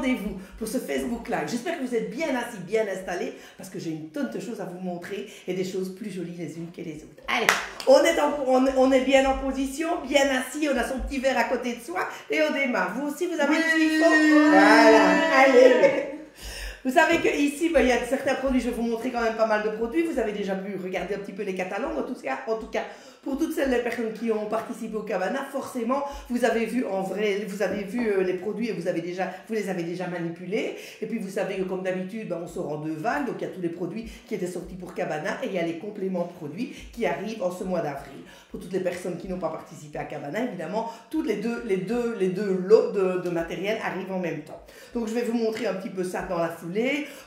rendez-vous pour ce Facebook Live. J'espère que vous êtes bien assis, bien installés, parce que j'ai une tonne de choses à vous montrer et des choses plus jolies les unes que les autres. Allez, on est bien en position, bien assis, on a son petit verre à côté de soi et on démarre. Vous aussi, vous avez tout ce qu'il faut? Voilà, allez. Vous savez qu'ici, il y a certains produits, je vais vous montrer quand même pas mal de produits. Vous avez déjà pu regarder un petit peu les catalogues. En tout cas, pour toutes celles des personnes qui ont participé au Cabana, forcément, vous avez vu en vrai, vous avez vu les produits et vous les avez déjà manipulés. Et puis vous savez que comme d'habitude, on sort en 2 vagues. Donc il y a tous les produits qui étaient sortis pour Cabana et il y a les compléments de produits qui arrivent en ce mois d'avril. Pour toutes les personnes qui n'ont pas participé à Cabana, évidemment, tous les deux lots de matériel arrivent en même temps. Donc je vais vous montrer un petit peu ça dans la foulée.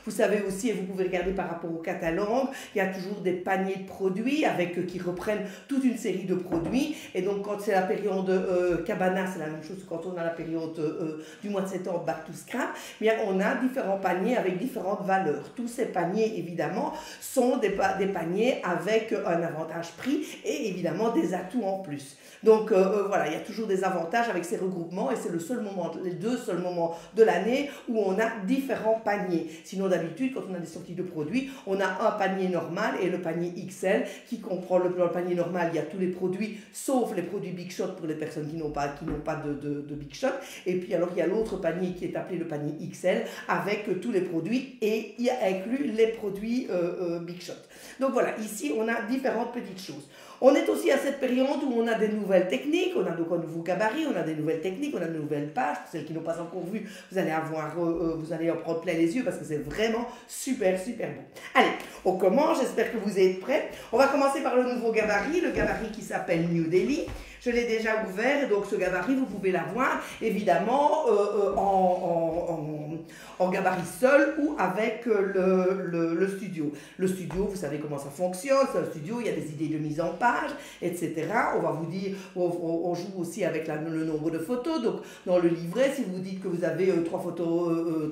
Vous savez aussi, et vous pouvez regarder par rapport au catalogue, il y a toujours des paniers de produits qui reprennent toute une série de produits. Et donc quand c'est la période Cabana, c'est la même chose que quand on a la période du mois de septembre, Back to Scrap, bien on a différents paniers avec différentes valeurs. Tous ces paniers, évidemment, sont des paniers avec un avantage prix et évidemment des atouts en plus. Donc voilà, il y a toujours des avantages avec ces regroupements et c'est les 2 seuls moments de l'année où on a différents paniers. Sinon d'habitude, quand on a des sorties de produits, on a un panier normal et le panier XL qui comprend le panier normal, il y a tous les produits sauf les produits Big Shot pour les personnes qui n'ont pas de Big Shot. Et puis alors il y a l'autre panier qui est appelé le panier XL avec tous les produits et il y a inclus les produits Big Shot. Donc voilà, ici on a différentes petites choses. On est aussi à cette période où on a des nouvelles techniques, on a donc un nouveau gabarit, on a des nouvelles techniques, on a de nouvelles pages. Pour celles qui n'ont pas encore vu, vous allez en prendre plein les yeux parce que c'est vraiment super, super beau. Allez, on commence, j'espère que vous êtes prêts. On va commencer par le nouveau gabarit, le gabarit qui s'appelle New Delhi. Je l'ai déjà ouvert, donc ce gabarit, vous pouvez l'avoir évidemment en gabarit seul ou avec le studio. Le studio, vous savez comment ça fonctionne, c'est un studio, il y a des idées de mise en page, etc. On va vous dire, on joue aussi avec le nombre de photos. Donc dans le livret, si vous dites que vous avez 3 photos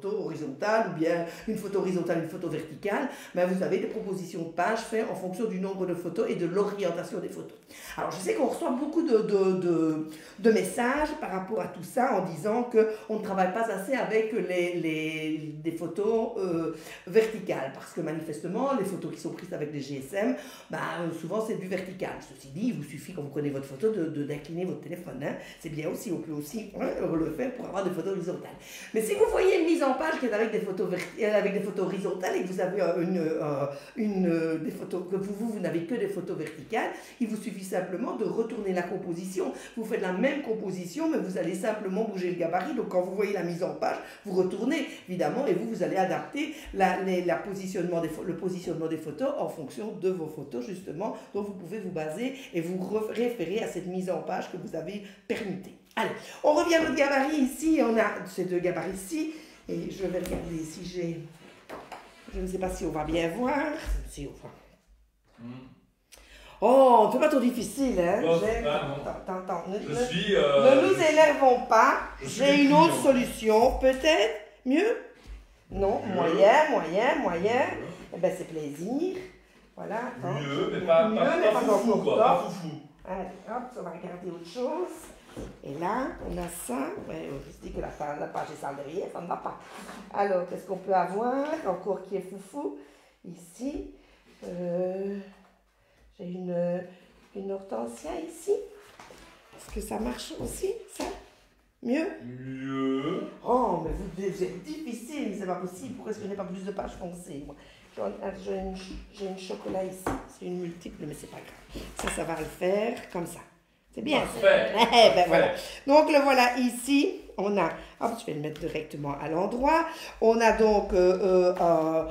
horizontales ou bien une photo horizontale, une photo verticale, ben vous avez des propositions de pages faites en fonction du nombre de photos et de l'orientation des photos. Alors, je sais qu'on reçoit beaucoup de messages par rapport à tout ça en disant qu'on ne travaille pas assez avec des photos verticales parce que manifestement, les photos qui sont prises avec des GSM, souvent c'est du vertical. Ceci dit, il vous suffit quand vous prenez votre photo d'incliner votre téléphone. Hein. C'est bien aussi, on peut aussi le faire pour avoir des photos horizontales. Mais si vous voyez une mise en page qui est avec des photos horizontales et que vous avez des photos que vous n'avez que des photos verticales, il vous suffit simplement de retourner la composition. Vous faites la même composition, mais vous allez simplement bouger le gabarit. Donc, quand vous voyez la mise en page, vous retournez, évidemment, et vous allez adapter le positionnement des photos en fonction de vos photos, justement. Donc, vous pouvez vous baser et vous référer à cette mise en page que vous avez permuté. Allez, on revient à notre gabarit ici. On a ces 2 gabarits-ci. Et je vais regarder si j'ai... Je ne sais pas si on va bien voir. Si on va... Oh, on ne fait pas trop difficile, hein? Attends. Ne nous énervons pas. J'ai une autre solution, peut-être. Mieux? Non, moyen. Eh bien, c'est plaisir. Voilà, attends. Mieux, mais pas foufou, quoi. Pas foufou. Allez, hop, on va regarder autre chose. Et là, on a ça. Ouais, on se dit que la page est sale derrière, ça ne va pas. Alors, qu'est-ce qu'on peut avoir? Encore qui est foufou. Ici. J'ai une hortensia ici. Est-ce que ça marche aussi, ça? Mieux? Mieux. Oh, mais vous êtes difficile, mais c'est pas possible. Pourquoi est-ce que je n'ai pas plus de pages foncées, moi? J'ai une chocolat ici. C'est une multiple, mais c'est pas grave. Ça va le faire comme ça. C'est bien. Parfait. Ben voilà. Donc le voilà ici. On a, hop, je vais le mettre directement à l'endroit. On a donc un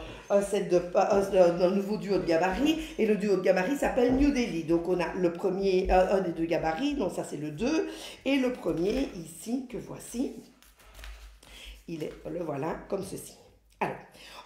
nouveau duo de gabarit. Et le duo de gabarit s'appelle New Delhi. Donc on a le premier, un des 2 gabarits. Donc ça c'est le 2. Et le premier ici, que voici. Le voilà comme ceci. Alors,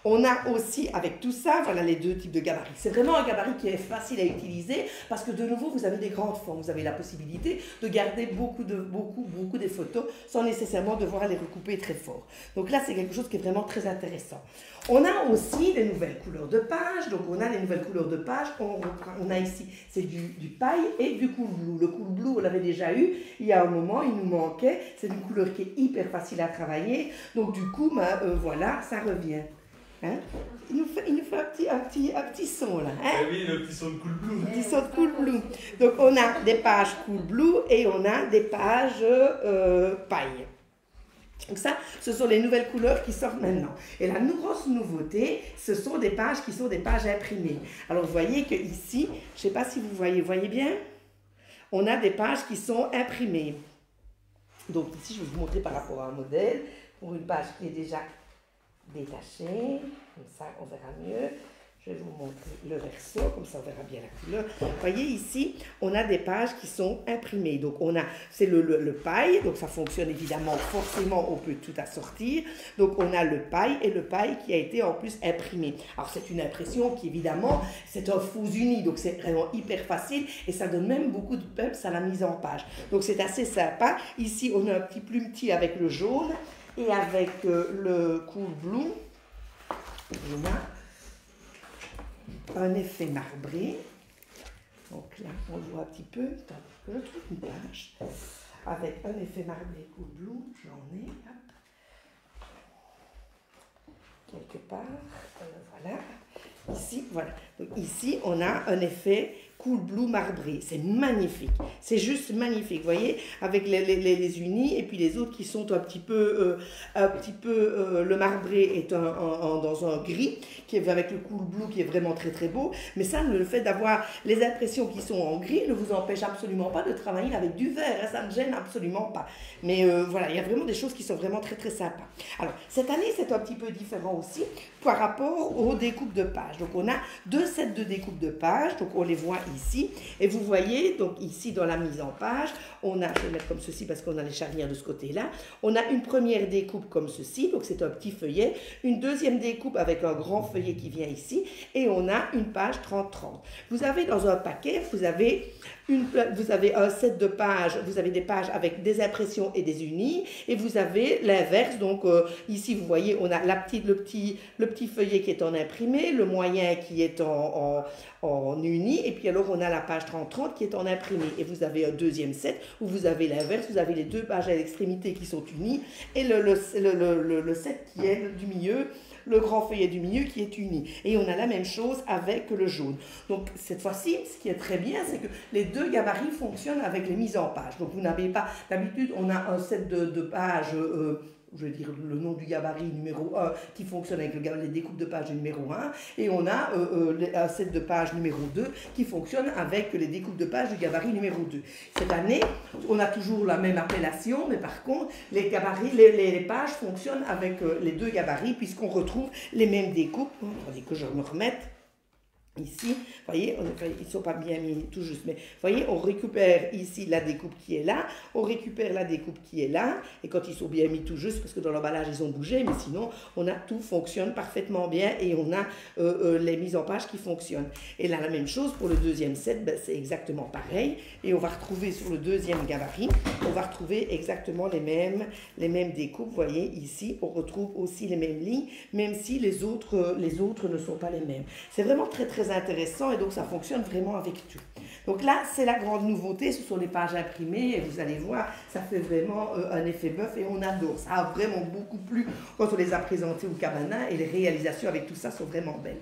On a aussi, avec tout ça, voilà les deux types de gabarits. C'est vraiment un gabarit qui est facile à utiliser parce que de nouveau, vous avez des grandes formes. Vous avez la possibilité de garder beaucoup des photos sans nécessairement devoir les recouper très fort. Donc là, c'est quelque chose qui est vraiment très intéressant. On a aussi les nouvelles couleurs de page. Donc on a les nouvelles couleurs de page. On a ici, c'est du paille et du cool blue. Le cool blue, on l'avait déjà eu. Il y a un moment, il nous manquait. C'est une couleur qui est hyper facile à travailler. Donc du coup, voilà, ça revient. Hein? Il nous fait un petit son là. Hein? Eh oui, le petit son de cool blue. Le petit son de cool blue. Donc on a des pages cool blue et on a des pages paille. Donc ça, ce sont les nouvelles couleurs qui sortent maintenant. Et la grosse nouveauté, ce sont des pages qui sont des pages imprimées. Alors vous voyez que ici, je ne sais pas si vous voyez bien, on a des pages qui sont imprimées. Donc ici, je vais vous montrer par rapport à un modèle pour une page qui est déjà détaché, comme ça on verra mieux. Je vais vous montrer le verso, comme ça on verra bien la couleur. Vous voyez ici, on a des pages qui sont imprimées. Donc on a, c'est le paille, donc ça fonctionne évidemment, forcément on peut tout assortir. Donc on a le paille et le paille qui a été en plus imprimé. Alors c'est une impression qui évidemment, c'est un faux uni, donc c'est vraiment hyper facile et ça donne même beaucoup de peps à la mise en page. Donc c'est assez sympa. Ici on a un petit plumetier avec le jaune et avec le cool blue. On a un effet marbré. Donc là, on le voit un petit peu. Attendez que je trouve une page avec un effet marbré cool blue. J'en ai, hop, quelque part. Voilà. Ici, voilà. Donc ici, on a un effet cool blue marbré. C'est magnifique. C'est juste magnifique. Vous voyez, avec les unis et puis les autres qui sont un petit peu le marbré est dans un gris qui est avec le cool blue qui est vraiment très très beau. Mais ça, le fait d'avoir les impressions qui sont en gris ne vous empêche absolument pas de travailler avec du vert. Hein, ça ne gêne absolument pas. Mais voilà, il y a vraiment des choses qui sont vraiment très très sympas. Alors, cette année, c'est un petit peu différent aussi par rapport aux découpes de pages. Donc, on a deux sets de découpes de pages. Donc, on les voit ici. Et vous voyez, donc ici, dans la mise en page, on a, je vais mettre comme ceci parce qu'on a les charnières de ce côté-là. On a une première découpe comme ceci. Donc, c'est un petit feuillet. Une deuxième découpe avec un grand feuillet qui vient ici. Et on a une page 30-30. Vous avez dans un paquet, vous avez un set de pages, vous avez des pages avec des impressions et des unis, et vous avez l'inverse. Donc ici, vous voyez, on a le petit feuillet qui est en imprimé, le moyen qui est en uni, et puis alors on a la page 30-30 qui est en imprimé. Et vous avez un deuxième set où vous avez l'inverse, vous avez les deux pages à l'extrémité qui sont unies, et le set qui est du milieu, le grand feuillet du milieu qui est uni. Et on a la même chose avec le jaune. Donc cette fois-ci, ce qui est très bien, c'est que les deux gabarits fonctionnent avec les mises en page. Donc vous n'avez pas, d'habitude, on a un set de pages, je vais dire le nom du gabarit numéro 1 qui fonctionne avec les découpes de page numéro 1 et on a un set de page numéro 2 qui fonctionne avec les découpes de page du gabarit numéro 2. Cette année, on a toujours la même appellation, mais par contre, les pages fonctionnent avec les deux gabarits puisqu'on retrouve les mêmes découpes. Attendez que je me remette. Ici, vous voyez, ils ne sont pas bien mis tout juste, mais vous voyez, on récupère ici la découpe qui est là, on récupère la découpe qui est là, et quand ils sont bien mis tout juste, parce que dans l'emballage ils ont bougé, mais sinon, tout fonctionne parfaitement bien et on a les mises en page qui fonctionnent. Et là, la même chose pour le deuxième set, ben, c'est exactement pareil, et on va retrouver sur le deuxième gabarit, on va retrouver exactement les mêmes découpes. Vous voyez, ici, on retrouve aussi les mêmes lignes, même si les autres ne sont pas les mêmes. C'est vraiment très très intéressant et donc ça fonctionne vraiment avec tout. Donc là, c'est la grande nouveauté, ce sont les pages imprimées et vous allez voir, ça fait vraiment un effet bœuf et on adore. Ça a vraiment beaucoup plu quand on les a présentées au Cabana et les réalisations avec tout ça sont vraiment belles.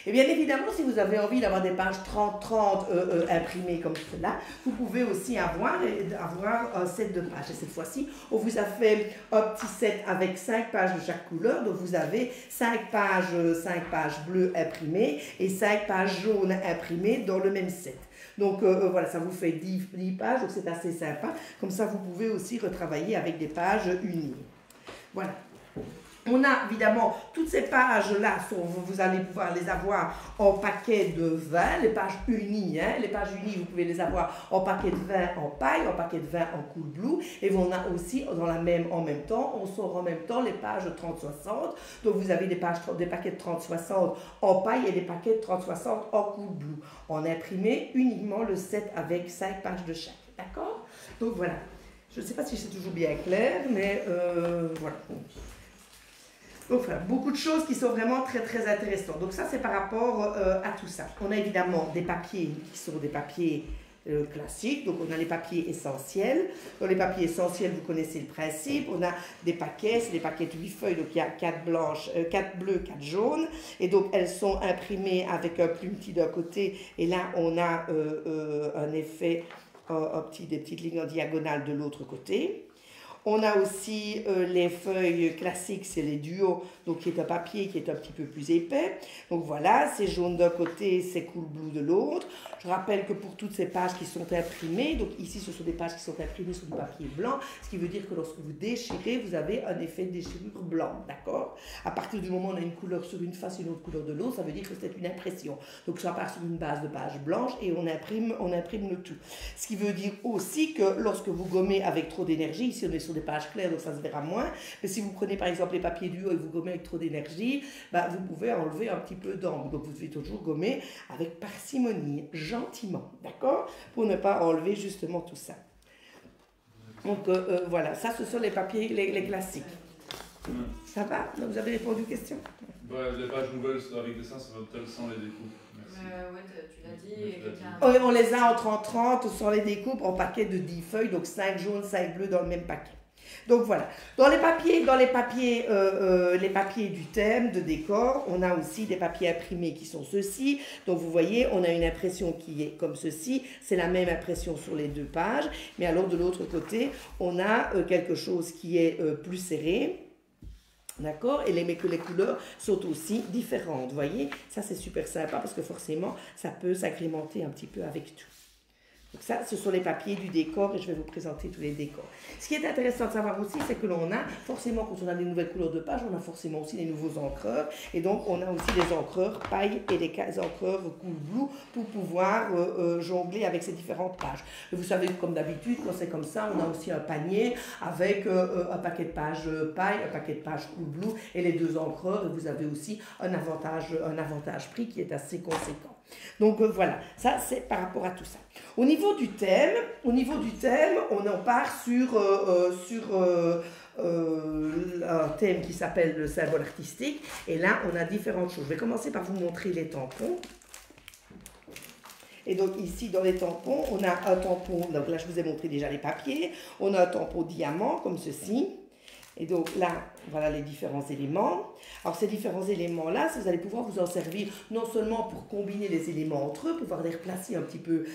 Et bien évidemment, si vous avez envie d'avoir des pages 30-30 imprimées comme cela, vous pouvez aussi avoir un set de pages. Et cette fois-ci, on vous a fait un petit set avec 5 pages de chaque couleur. Donc vous avez 5 pages bleues imprimées et 5 pages jaunes imprimées dans le même set. Donc voilà, ça vous fait 10 pages, donc c'est assez sympa. Comme ça, vous pouvez aussi retravailler avec des pages unies. Voilà. On a évidemment toutes ces pages-là, vous allez pouvoir les avoir en paquet de 20, les pages unies. Hein, les pages unies, vous pouvez les avoir en paquet de 20 en paille, en paquet de 20 en cool blue. Et on a aussi en même temps, on sort en même temps les pages 30-60. Donc vous avez des paquets de 30-60 en paille et des paquets de 30-60 en cool blue. On a imprimé uniquement le set avec 5 pages de chaque. D'accord? Donc voilà. Je ne sais pas si c'est toujours bien clair, mais voilà. Donc voilà, beaucoup de choses qui sont vraiment très très intéressantes. Donc ça c'est par rapport à tout ça. On a évidemment des papiers qui sont des papiers classiques. Donc on a les papiers essentiels. Dans les papiers essentiels, vous connaissez le principe. On a des paquets, c'est des paquets de 8 feuilles. Donc il y a 4 blanches, 4 bleues, 4 jaunes. Et donc elles sont imprimées avec un plumetis d'un côté. Et là on a un effet, des petites lignes en diagonale de l'autre côté. On a aussi les feuilles classiques, c'est les duos, donc qui est un papier qui est un petit peu plus épais. Donc voilà, c'est jaune d'un côté, c'est cool blue de l'autre. Je rappelle que pour toutes ces pages qui sont imprimées, donc ici ce sont des pages qui sont imprimées sur du papier blanc, ce qui veut dire que lorsque vous déchirez, vous avez un effet de déchirure blanc, d'accord? À partir du moment où on a une couleur sur une face et une autre couleur de l'autre, ça veut dire que c'est une impression. Donc ça part sur une base de page blanche et on imprime le tout. Ce qui veut dire aussi que lorsque vous gommez avec trop d'énergie, ici on est sur des pages claires, donc ça se verra moins. Mais si vous prenez par exemple les papiers duos et vous gommez avec trop d'énergie, bah, vous pouvez enlever un petit peu d'encre. Donc vous devez toujours gommer avec parcimonie, gentiment, d'accord? Pour ne pas enlever justement tout ça. Donc voilà, ça ce sont les papiers, les classiques. Ça va? Vous avez répondu aux questions? Les pages nouvelles avec dessin, ça va peut-être sans les découpes. Ouais, tu l'as dit. On les a en 30-30 sans les découpes en paquet de 10 feuilles, donc 5 jaunes, 5 bleus dans le même paquet. Donc voilà. Dans les papiers du thème, de décor, on a aussi des papiers imprimés qui sont ceux-ci. Donc vous voyez, on a une impression qui est comme ceci. C'est la même impression sur les deux pages. Mais alors de l'autre côté, on a quelque chose qui est plus serré. D'accord? Mais que les couleurs sont aussi différentes. Vous voyez? Ça, c'est super sympa parce que forcément, ça peut s'agrémenter un petit peu avec tout. Donc ça, ce sont les papiers du décor et je vais vous présenter tous les décors. Ce qui est intéressant de savoir aussi, c'est que l'on a forcément, quand on a des nouvelles couleurs de page, on a forcément aussi des nouveaux encreurs. Et donc, on a aussi des encreurs paille et des encreurs cool blue pour pouvoir jongler avec ces différentes pages. Et vous savez, comme d'habitude, quand c'est comme ça, on a aussi un panier avec un paquet de pages paille, un paquet de pages cool blue et les deux encreurs. Et vous avez aussi un avantage prix qui est assez conséquent. Donc voilà, ça c'est par rapport à tout ça. Au niveau du thème, on en part sur un thème qui s'appelle le symbole artistique. Et là, on a différentes choses. Je vais commencer par vous montrer les tampons. Et donc ici, dans les tampons, on a un tampon, donc là je vous ai montré déjà les papiers. On a un tampon diamant comme ceci. Et donc là, voilà les différents éléments. Alors ces différents éléments-là, vous allez pouvoir vous en servir non seulement pour combiner les éléments entre eux, pouvoir les replacer un petit peu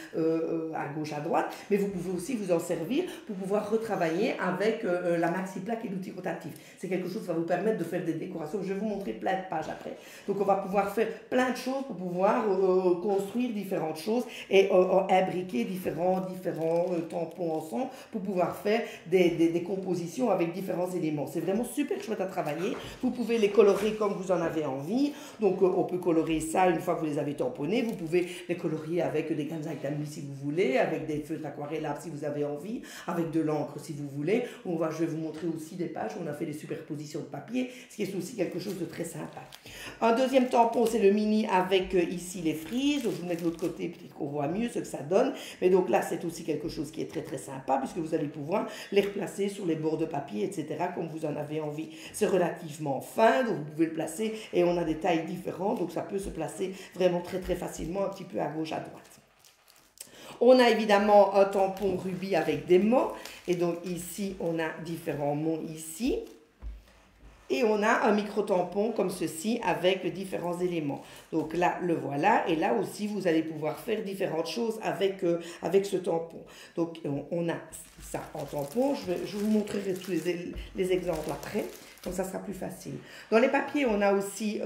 à gauche, à droite, mais vous pouvez aussi vous en servir pour pouvoir retravailler avec la maxi-plaque et l'outil rotatif. C'est quelque chose qui va vous permettre de faire des décorations. Je vais vous montrer plein de pages après. Donc on va pouvoir faire plein de choses pour pouvoir construire différentes choses et imbriquer différents tampons ensemble pour pouvoir faire des compositions avec différents éléments. C'est vraiment super chouette à travailler. Vous pouvez les colorer comme vous en avez envie. Donc, on peut colorer ça une fois que vous les avez tamponnés. Vous pouvez les colorier avec des cannes à nuit si vous voulez, avec des feutres aquarellables si vous avez envie, avec de l'encre si vous voulez. Je vais vous montrer aussi des pages où on a fait des superpositions de papier, ce qui est aussi quelque chose de très sympa. Un deuxième tampon, c'est le mini avec ici les frises. Donc, je vous mets de l'autre côté, peut-être qu'on voit mieux ce que ça donne. Mais donc là, c'est aussi quelque chose qui est très très sympa puisque vous allez pouvoir les replacer sur les bords de papier, etc. comme vous en avez envie. C'est relativement fin, donc vous pouvez le placer et on a des tailles différentes, donc ça peut se placer vraiment très très facilement un petit peu à gauche, à droite. On a évidemment un tampon rubis avec des mots et donc ici on a différents mots ici. Et on a un micro-tampon comme ceci avec différents éléments. Donc là, le voilà. Et là aussi, vous allez pouvoir faire différentes choses avec ce tampon. Donc, on a ça en tampon. Je vous montrerai tous les exemples après. Donc ça sera plus facile. Dans les papiers, on a aussi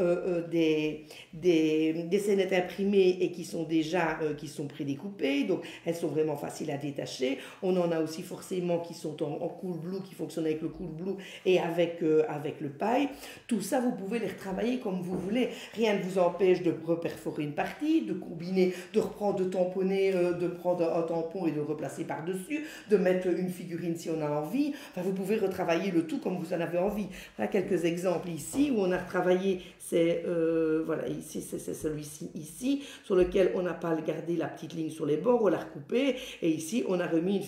des scénettes imprimées et qui sont déjà qui sont prédécoupées. Donc elles sont vraiment faciles à détacher. On en a aussi forcément qui sont en cool blue, qui fonctionnent avec le cool blue et avec le paille. Tout ça, vous pouvez les retravailler comme vous voulez. Rien ne vous empêche de reperforer une partie, de combiner, de reprendre, de tamponner, de prendre un tampon et de le replacer par-dessus, de mettre une figurine si on a envie. Enfin, vous pouvez retravailler le tout comme vous en avez envie. Voilà quelques exemples ici où on a retravaillé, voilà, ici c'est celui-ci ici, sur lequel on n'a pas gardé la petite ligne sur les bords, on l'a recoupé, et ici on a remis une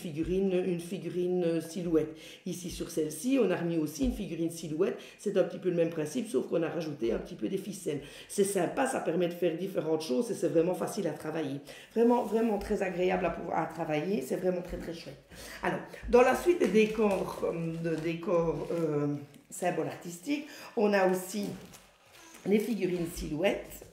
figurine silhouette. Ici sur celle-ci, on a remis aussi une figurine silhouette, c'est un petit peu le même principe, sauf qu'on a rajouté un petit peu des ficelles. C'est sympa, ça permet de faire différentes choses et c'est vraiment facile à travailler. Vraiment, vraiment très agréable à travailler, c'est vraiment très très chouette. Alors, dans la suite des décors, symboles artistiques, on a aussi les figurines silhouettes.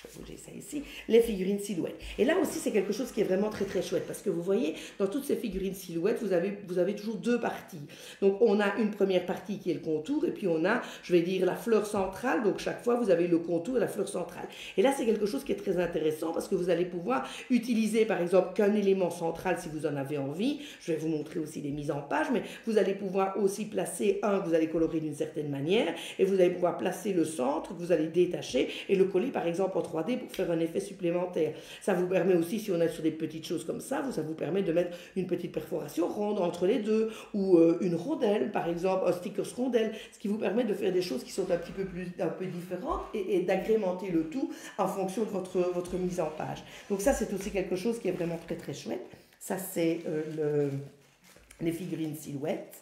Je vais bouger ça ici. Les figurines silhouettes. Et là aussi, c'est quelque chose qui est vraiment très très chouette parce que vous voyez, dans toutes ces figurines silhouettes, vous avez toujours deux parties. Donc, on a une première partie qui est le contour et puis on a, je vais dire, la fleur centrale. Donc, chaque fois, vous avez le contour et la fleur centrale. Et là, c'est quelque chose qui est très intéressant parce que vous allez pouvoir utiliser, par exemple, qu'un élément central si vous en avez envie. Je vais vous montrer aussi les mises en page, mais vous allez pouvoir aussi placer un que vous allez colorer d'une certaine manière et vous allez pouvoir placer le centre que vous allez détacher et le coller, par exemple, en 3D pour faire un effet supplémentaire. Ça vous permet aussi, si on est sur des petites choses comme ça, ça vous permet de mettre une petite perforation ronde entre les deux ou une rondelle, par exemple, un sticker rondelle, ce qui vous permet de faire des choses qui sont un peu différentes et d'agrémenter le tout en fonction de votre mise en page. Donc ça, c'est aussi quelque chose qui est vraiment très très chouette. Ça, c'est les figurines silhouettes.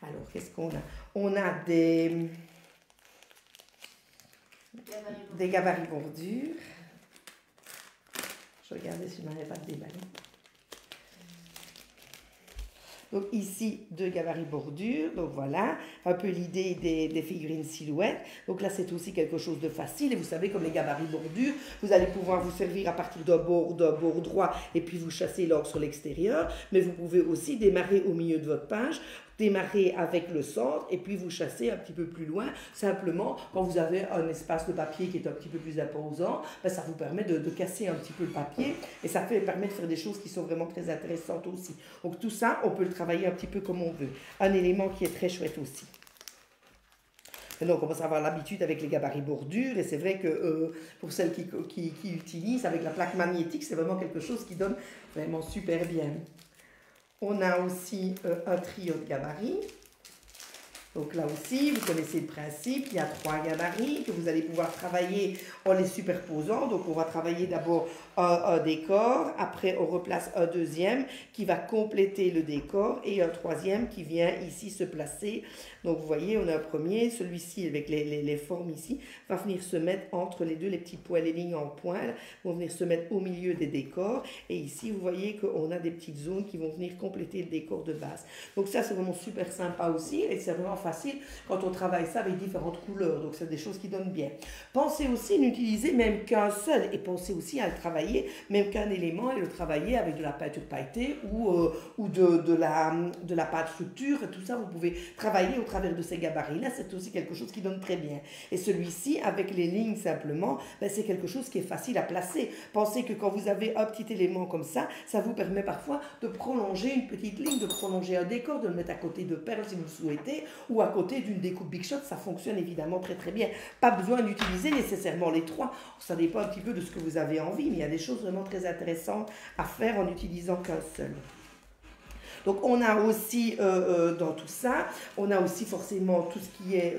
Alors, qu'est-ce qu'on a? On a des gabarits bordures. Je regardais si je n'avais pas déballé. Donc ici, deux gabarits bordures. Donc voilà, un peu l'idée des figurines silhouettes. Donc là, c'est aussi quelque chose de facile. Et vous savez, comme les gabarits bordures, vous allez pouvoir vous servir à partir d'un bord droit et puis vous chasser l'encre sur l'extérieur. Mais vous pouvez aussi démarrer au milieu de votre page, démarrer avec le centre et puis vous chassez un petit peu plus loin. Simplement, quand vous avez un espace de papier qui est un petit peu plus imposant, ben, ça vous permet de casser un petit peu le papier et ça permet de faire des choses qui sont vraiment très intéressantes aussi. Donc tout ça, on peut le travailler un petit peu comme on veut. Un élément qui est très chouette aussi. Maintenant, on commence à avoir l'habitude avec les gabarits bordures et c'est vrai que pour celles qui utilisent avec la plaque magnétique, c'est vraiment quelque chose qui donne vraiment super bien. On a aussi un trio de gabarits. Donc là aussi, vous connaissez le principe, il y a 3 gabarits que vous allez pouvoir travailler en les superposant. Donc on va travailler d'abord un décor, après on replace un deuxième qui va compléter le décor et un troisième qui vient ici se placer. Donc vous voyez, on a un premier, celui-ci avec les formes ici, va venir se mettre entre les deux, les petits poils, les lignes en pointe, vont venir se mettre au milieu des décors. Et ici, vous voyez qu'on a des petites zones qui vont venir compléter le décor de base. Donc ça, c'est vraiment super sympa aussi et c'est vraiment facile quand on travaille ça avec différentes couleurs. Donc c'est des choses qui donnent bien. Pensez aussi à n'utiliser même qu'un seul et pensez aussi à le travailler même qu'un élément et le travailler avec de la peinture pailletée ou de la pâte structure. Tout ça, vous pouvez travailler au travers de ces gabarits-là. C'est aussi quelque chose qui donne très bien. Et celui-ci, avec les lignes simplement, ben, c'est quelque chose qui est facile à placer. Pensez que quand vous avez un petit élément comme ça vous permet parfois de prolonger une petite ligne, de prolonger un décor, de le mettre à côté de perles si vous le souhaitez, ou à côté d'une découpe Big Shot. Ça fonctionne évidemment très très bien. Pas besoin d'utiliser nécessairement les 3. Ça dépend un petit peu de ce que vous avez envie, mais il y a des choses vraiment très intéressantes à faire en n'utilisant qu'un seul. Donc on a aussi dans tout ça, on a aussi forcément tout ce qui est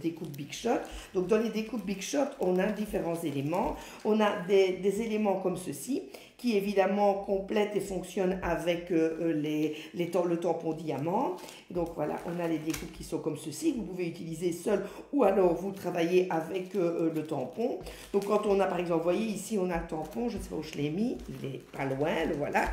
découpe Big Shot. Donc dans les découpes Big Shot, on a différents éléments. On a des éléments comme ceci qui évidemment complètent et fonctionnent avec le tampon diamant. Donc voilà, on a les découpes qui sont comme ceci. Vous pouvez utiliser seul ou alors vous travaillez avec le tampon. Donc quand on a par exemple, vous voyez ici on a le tampon, je ne sais pas où je l'ai mis, il est pas loin, le voilà.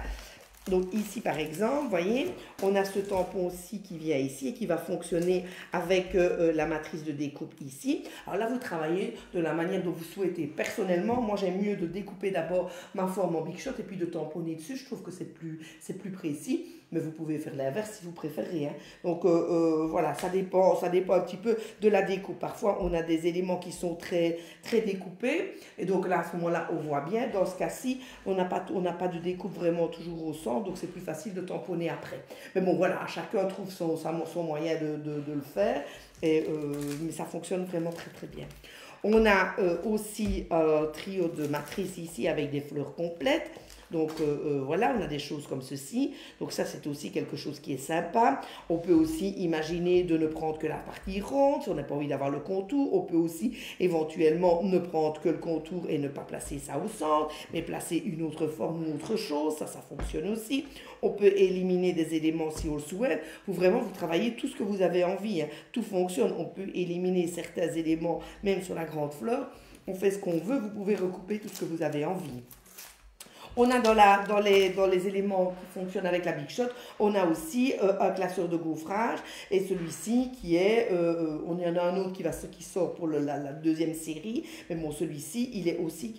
Donc ici par exemple, vous voyez, on a ce tampon aussi qui vient ici et qui va fonctionner avec la matrice de découpe ici. Alors là, vous travaillez de la manière dont vous souhaitez. Personnellement, moi j'aime mieux de découper d'abord ma forme en Big Shot et puis de tamponner dessus. Je trouve que c'est plus précis. Mais vous pouvez faire l'inverse si vous préférez. Hein. Donc voilà, ça dépend un petit peu de la découpe. Parfois, on a des éléments qui sont très, très découpés. Et donc là, à ce moment-là, on voit bien. Dans ce cas-ci, on n'a pas de découpe vraiment toujours au centre. Donc c'est plus facile de tamponner après. Mais bon, voilà, chacun trouve son moyen de le faire. Mais ça fonctionne vraiment très, très bien. On a aussi un trio de matrices ici avec des fleurs complètes. Donc voilà, on a des choses comme ceci. Donc ça, c'est aussi quelque chose qui est sympa. On peut aussi imaginer de ne prendre que la partie ronde, si on n'a pas envie d'avoir le contour. On peut aussi éventuellement ne prendre que le contour et ne pas placer ça au centre, mais placer une autre forme ou autre chose. Ça fonctionne aussi. On peut éliminer des éléments si on le souhaite. Vous travaillez tout ce que vous avez envie. Hein. Tout fonctionne. On peut éliminer certains éléments, même sur la grande fleur. On fait ce qu'on veut. Vous pouvez recouper tout ce que vous avez envie. On a dans les éléments qui fonctionnent avec la Big Shot, on a aussi un classeur de gaufrage. Et celui-ci qui est, on en a un autre qui sort pour la deuxième série. Mais bon, celui-ci,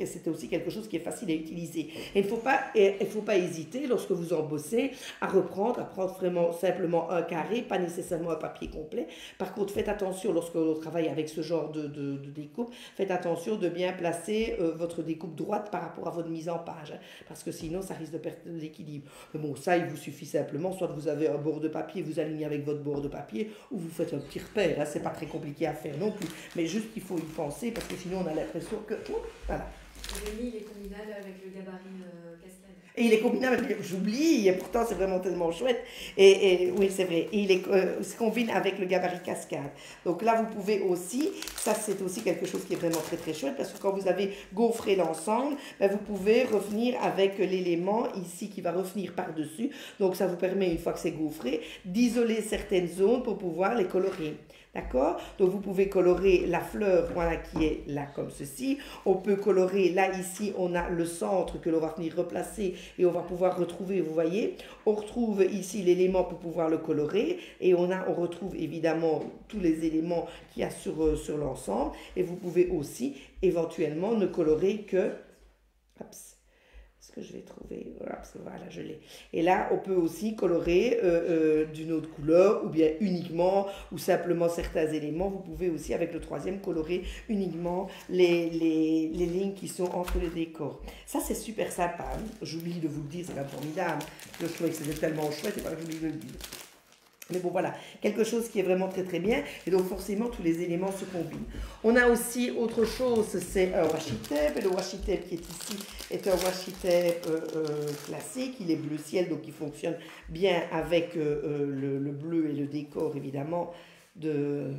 c'était aussi quelque chose qui est facile à utiliser. Et il ne faut pas hésiter, lorsque vous embossez, à prendre vraiment simplement un carré, pas nécessairement un papier complet. Par contre, faites attention, lorsque l'on travaille avec ce genre de découpe, faites attention de bien placer votre découpe droite par rapport à votre mise en page. Hein. Parce que sinon, ça risque de perdre l'équilibre. Mais bon, ça, il vous suffit simplement, soit vous avez un bord de papier, vous alignez avec votre bord de papier, ou vous faites un petit repère. Hein, c'est pas très compliqué à faire non plus. Mais juste, il faut y penser, parce que sinon, on a l'impression que... voilà. Rémi, il est combinable avec le gabarit cascade. Et il est combinable avec... J'oublie, et pourtant, c'est vraiment tellement chouette. Et oui, c'est vrai. Et il se combine avec le gabarit cascade. Donc là, vous pouvez aussi... Ça, c'est aussi quelque chose qui est vraiment très, très chouette, parce que quand vous avez gaufré l'ensemble, ben, vous pouvez revenir avec l'élément ici qui va revenir par-dessus. Donc, ça vous permet, une fois que c'est gaufré, d'isoler certaines zones pour pouvoir les colorer. D'accord? Donc, vous pouvez colorer la fleur, voilà, qui est là comme ceci. On peut colorer, là, ici, on a le centre que l'on va venir replacer et on va pouvoir retrouver, vous voyez. On retrouve ici l'élément pour pouvoir le colorer et on retrouve évidemment tous les éléments qu'il y a sur l'ensemble. Et vous pouvez aussi, éventuellement, ne colorer que... que je vais trouver, voilà, je l'ai. Et là, on peut aussi colorer d'une autre couleur, ou bien uniquement, ou simplement certains éléments. Vous pouvez aussi, avec le troisième, colorer uniquement les lignes qui sont entre les décors. Ça, c'est super sympa. Hein. J'oublie de vous le dire, c'est pas formidable. Je trouvais que c'était tellement chouette, et voilà, j'oublie de le dire. Mais bon, voilà, quelque chose qui est vraiment très très bien. Et donc forcément, tous les éléments se combinent. On a aussi autre chose, c'est un washi tape. Et le washi tape qui est ici est un washi tape classique. Il est bleu ciel, donc il fonctionne bien avec le bleu et le décor, évidemment, le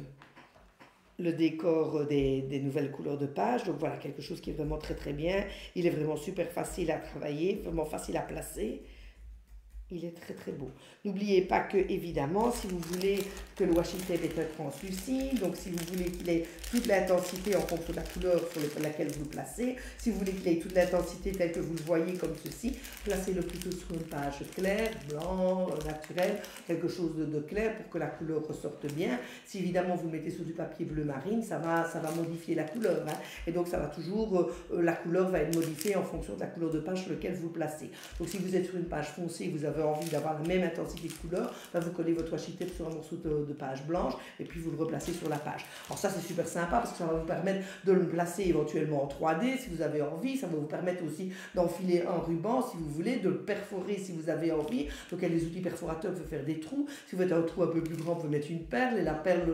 décor des nouvelles couleurs de page. Donc voilà, quelque chose qui est vraiment très très bien. Il est vraiment super facile à travailler, vraiment facile à placer. Il est très très beau. N'oubliez pas que, évidemment, si vous voulez que le washi tape est translucide, donc si vous voulez qu'il ait toute l'intensité en fonction de la couleur sur laquelle vous le placez, si vous voulez qu'il ait toute l'intensité telle que vous le voyez comme ceci, placez-le plutôt sur une page claire, blanc, naturel, quelque chose de clair pour que la couleur ressorte bien. Si évidemment vous le mettez sur du papier bleu marine, ça va modifier la couleur. Hein, et donc ça va toujours, la couleur va être modifiée en fonction de la couleur de page sur laquelle vous le placez. Donc si vous êtes sur une page foncée, vous avez envie d'avoir la même intensité de couleur, ben vous collez votre washi tape sur un morceau de page blanche et puis vous le replacez sur la page. Alors ça c'est super sympa parce que ça va vous permettre de le placer éventuellement en 3D si vous avez envie, ça va vous permettre aussi d'enfiler un ruban si vous voulez, de le perforer si vous avez envie. Donc il y a des outils perforateurs pour faire des trous. Si vous faites un trou un peu plus grand, vous pouvez mettre une perle et la perle,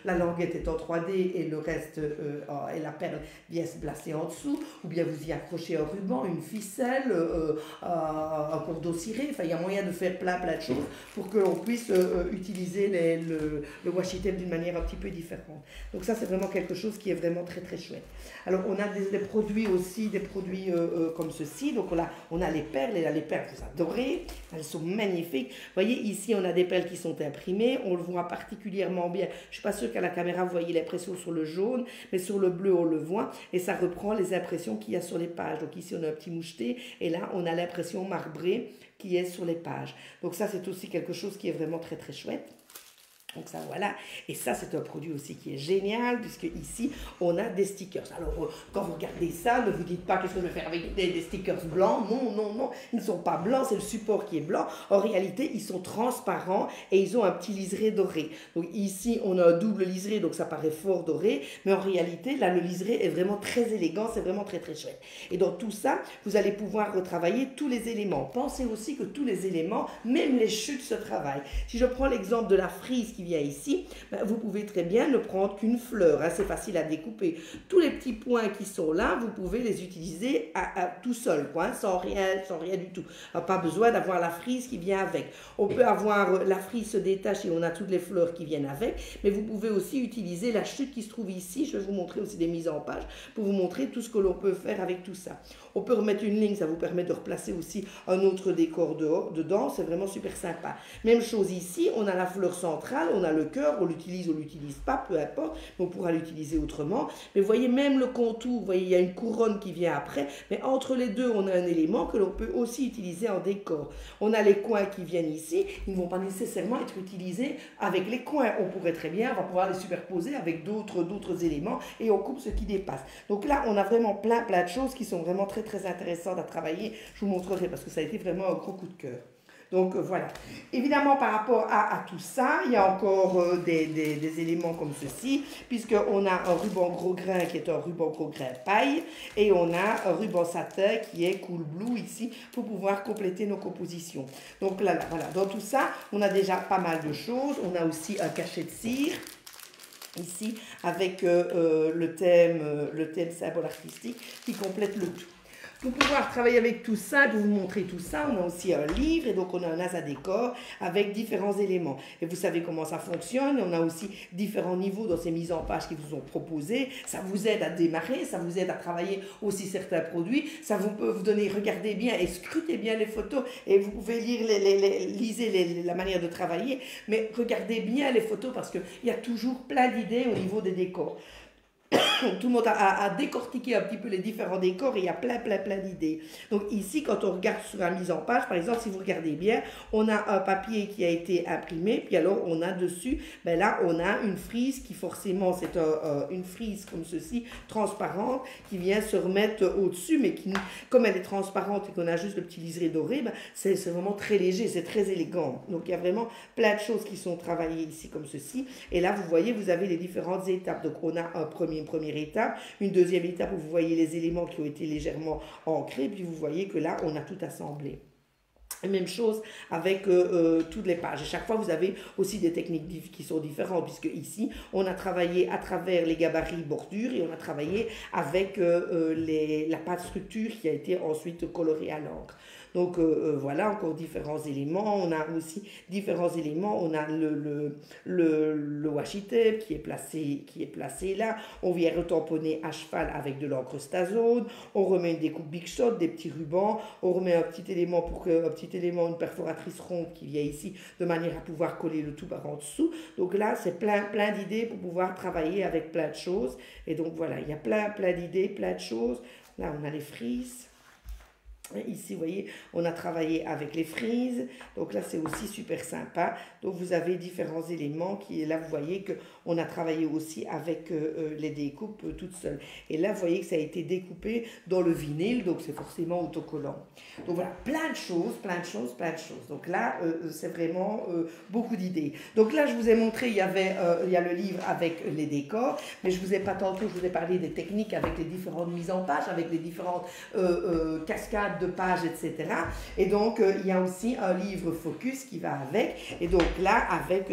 la languette est en 3D et le reste et la perle vient se placer en dessous, ou bien vous y accrochez un ruban, une ficelle, un cordon ciré. Enfin, il y a moyen de faire plein de choses pour que l'on puisse utiliser le washi tape d'une manière un petit peu différente. Donc ça, c'est vraiment quelque chose qui est vraiment très très chouette. Alors, on a des produits aussi, des produits comme ceci. Donc, on a les perles, et là, les perles, vous adorez. Elles sont magnifiques. Vous voyez, ici, on a des perles qui sont imprimées. On le voit particulièrement bien. Je ne suis pas sûre qu'à la caméra, vous voyez l'impression sur le jaune, mais sur le bleu, on le voit. Et ça reprend les impressions qu'il y a sur les pages. Donc, ici, on a un petit moucheté. Et là, on a l'impression marbrée qui est sur les pages. Donc ça, c'est aussi quelque chose qui est vraiment très, très chouette. Donc ça voilà, et ça c'est un produit aussi qui est génial puisque ici on a des stickers. Alors quand vous regardez ça, ne vous dites pas qu'est-ce que je vais faire avec des stickers blancs. Non, non, non, ils ne sont pas blancs, c'est le support qui est blanc. En réalité ils sont transparents et ils ont un petit liseré doré. Donc ici on a un double liseré donc ça paraît fort doré, mais en réalité là le liseré est vraiment très élégant, c'est vraiment très très chouette. Et dans tout ça, vous allez pouvoir retravailler tous les éléments. Pensez aussi que tous les éléments, même les chutes se travaillent. Si je prends l'exemple de la frise qui vient ici, ben, vous pouvez très bien ne prendre qu'une fleur, hein, c'est facile à découper. Tous les petits points qui sont là, vous pouvez les utiliser tout seul, quoi, hein, sans rien du tout. Pas besoin d'avoir la frise qui vient avec. On peut avoir la frise se détache et on a toutes les fleurs qui viennent avec, mais vous pouvez aussi utiliser la chute qui se trouve ici. Je vais vous montrer aussi des mises en page pour vous montrer tout ce que l'on peut faire avec tout ça. On peut remettre une ligne, ça vous permet de replacer aussi un autre décor dedans, c'est vraiment super sympa. Même chose ici, on a la fleur centrale, on a le cœur, on l'utilise pas, peu importe, mais on pourra l'utiliser autrement. Mais vous voyez, même le contour, vous voyez, il y a une couronne qui vient après, mais entre les deux, on a un élément que l'on peut aussi utiliser en décor. On a les coins qui viennent ici, ils ne vont pas nécessairement être utilisés avec les coins. On pourrait très bien, on va pouvoir les superposer avec d'autres éléments et on coupe ce qui dépasse. Donc là, on a vraiment plein de choses qui sont vraiment très très intéressantes à travailler. Je vous montrerai parce que ça a été vraiment un gros coup de cœur. Donc voilà. Évidemment, par rapport à tout ça, il y a encore des éléments comme ceci, puisqu'on a un ruban gros grain qui est un ruban gros grain paille, et on a un ruban satin qui est cool blue ici, pour pouvoir compléter nos compositions. Donc là, voilà. Dans tout ça, on a déjà pas mal de choses. On a aussi un cachet de cire ici, avec le thème symbole artistique qui complète le tout. Pour pouvoir travailler avec tout ça, pour vous montrer tout ça, on a aussi un livre et donc on a un as à décor avec différents éléments. Et vous savez comment ça fonctionne, on a aussi différents niveaux dans ces mises en page qui vous sont proposées. Ça vous aide à démarrer, ça vous aide à travailler aussi certains produits. Ça vous peut vous donner, regardez bien et scrutez bien les photos et vous pouvez lire lisez la manière de travailler. Mais regardez bien les photos parce qu'il y a toujours plein d'idées au niveau des décors. Tout le monde a décortiqué un petit peu les différents décors et il y a plein d'idées. Donc ici, quand on regarde sur la mise en page, par exemple, si vous regardez bien, on a un papier qui a été imprimé, puis alors on a dessus, ben là, on a une frise qui forcément, c'est une frise comme ceci, transparente, qui vient se remettre au-dessus, mais qui, comme elle est transparente et qu'on a juste le petit liseré doré, ben, c'est vraiment très léger, c'est très élégant. Donc il y a vraiment plein de choses qui sont travaillées ici comme ceci. Et là, vous voyez, vous avez les différentes étapes. Donc on a une première étape, une deuxième étape où vous voyez les éléments qui ont été légèrement ancrés, puis vous voyez que là, on a tout assemblé. Même chose avec toutes les pages. Et chaque fois, vous avez aussi des techniques qui sont différentes, puisque ici, on a travaillé à travers les gabarits bordure et on a travaillé avec la pâte structure qui a été ensuite colorée à l'encre. Donc voilà, encore différents éléments. On a aussi différents éléments. On a le washi tape qui est placé là. On vient retamponner à cheval avec de l'encre Stazone. On remet une découpe Big Shot, des petits rubans. On remet un petit élément une perforatrice ronde qui vient ici de manière à pouvoir coller le tout par en dessous. Donc là, c'est plein d'idées pour pouvoir travailler avec plein de choses. Et donc voilà, il y a plein d'idées, plein de choses. Là, on a les frises. Ici, vous voyez, on a travaillé avec les frises. Donc là, c'est aussi super sympa. Donc, vous avez différents éléments qui, là, vous voyez qu'on a travaillé aussi avec les découpes toutes seules. Et là, vous voyez que ça a été découpé dans le vinyle. Donc, c'est forcément autocollant. Donc, voilà, plein de choses. Donc là, c'est vraiment beaucoup d'idées. Donc là, je vous ai montré, il y a le livre avec les décors. Mais je vous ai pas tantôt, je vous ai parlé des techniques avec les différentes mises en page, avec les différentes cascades de pages, etc. Et donc, il y a aussi un livre focus qui va avec. Et donc là, avec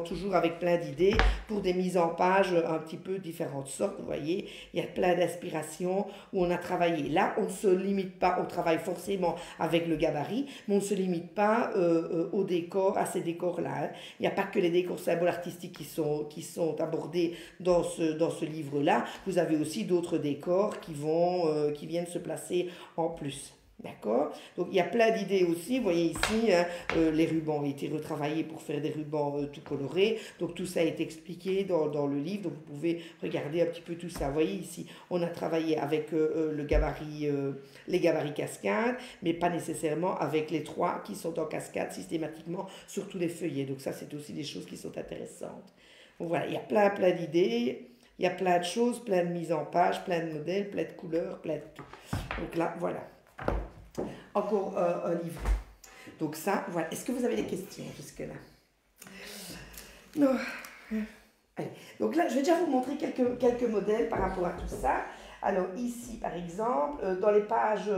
toujours avec plein d'idées pour des mises en page un petit peu différentes sortes. Vous voyez, il y a plein d'inspirations où on a travaillé. Là, on ne se limite pas, on travaille forcément avec le gabarit, mais on ne se limite pas au décor, à ces décors-là. Hein. Il n'y a pas que les décors symboles artistiques qui sont abordés dans ce livre-là. Vous avez aussi d'autres décors qui viennent se placer en plus. D'accord? Donc il y a plein d'idées aussi. Vous voyez ici, hein, les rubans ont été retravaillés pour faire des rubans tout colorés. Donc tout ça est expliqué dans le livre. Donc vous pouvez regarder un petit peu tout ça. Vous voyez ici, on a travaillé avec les gabarits cascades, mais pas nécessairement avec les 3 qui sont en cascade systématiquement sur tous les feuillets. Donc ça, c'est aussi des choses qui sont intéressantes. Donc voilà, il y a plein d'idées. Il y a plein de choses, plein de mises en page, plein de modèles, plein de couleurs, plein de tout. Donc là, voilà. Encore un livre. Donc ça, voilà. Est-ce que vous avez des questions jusque-là? Non. Allez. Donc là, je vais déjà vous montrer quelques modèles par rapport à tout ça. Alors ici, par exemple, dans les pages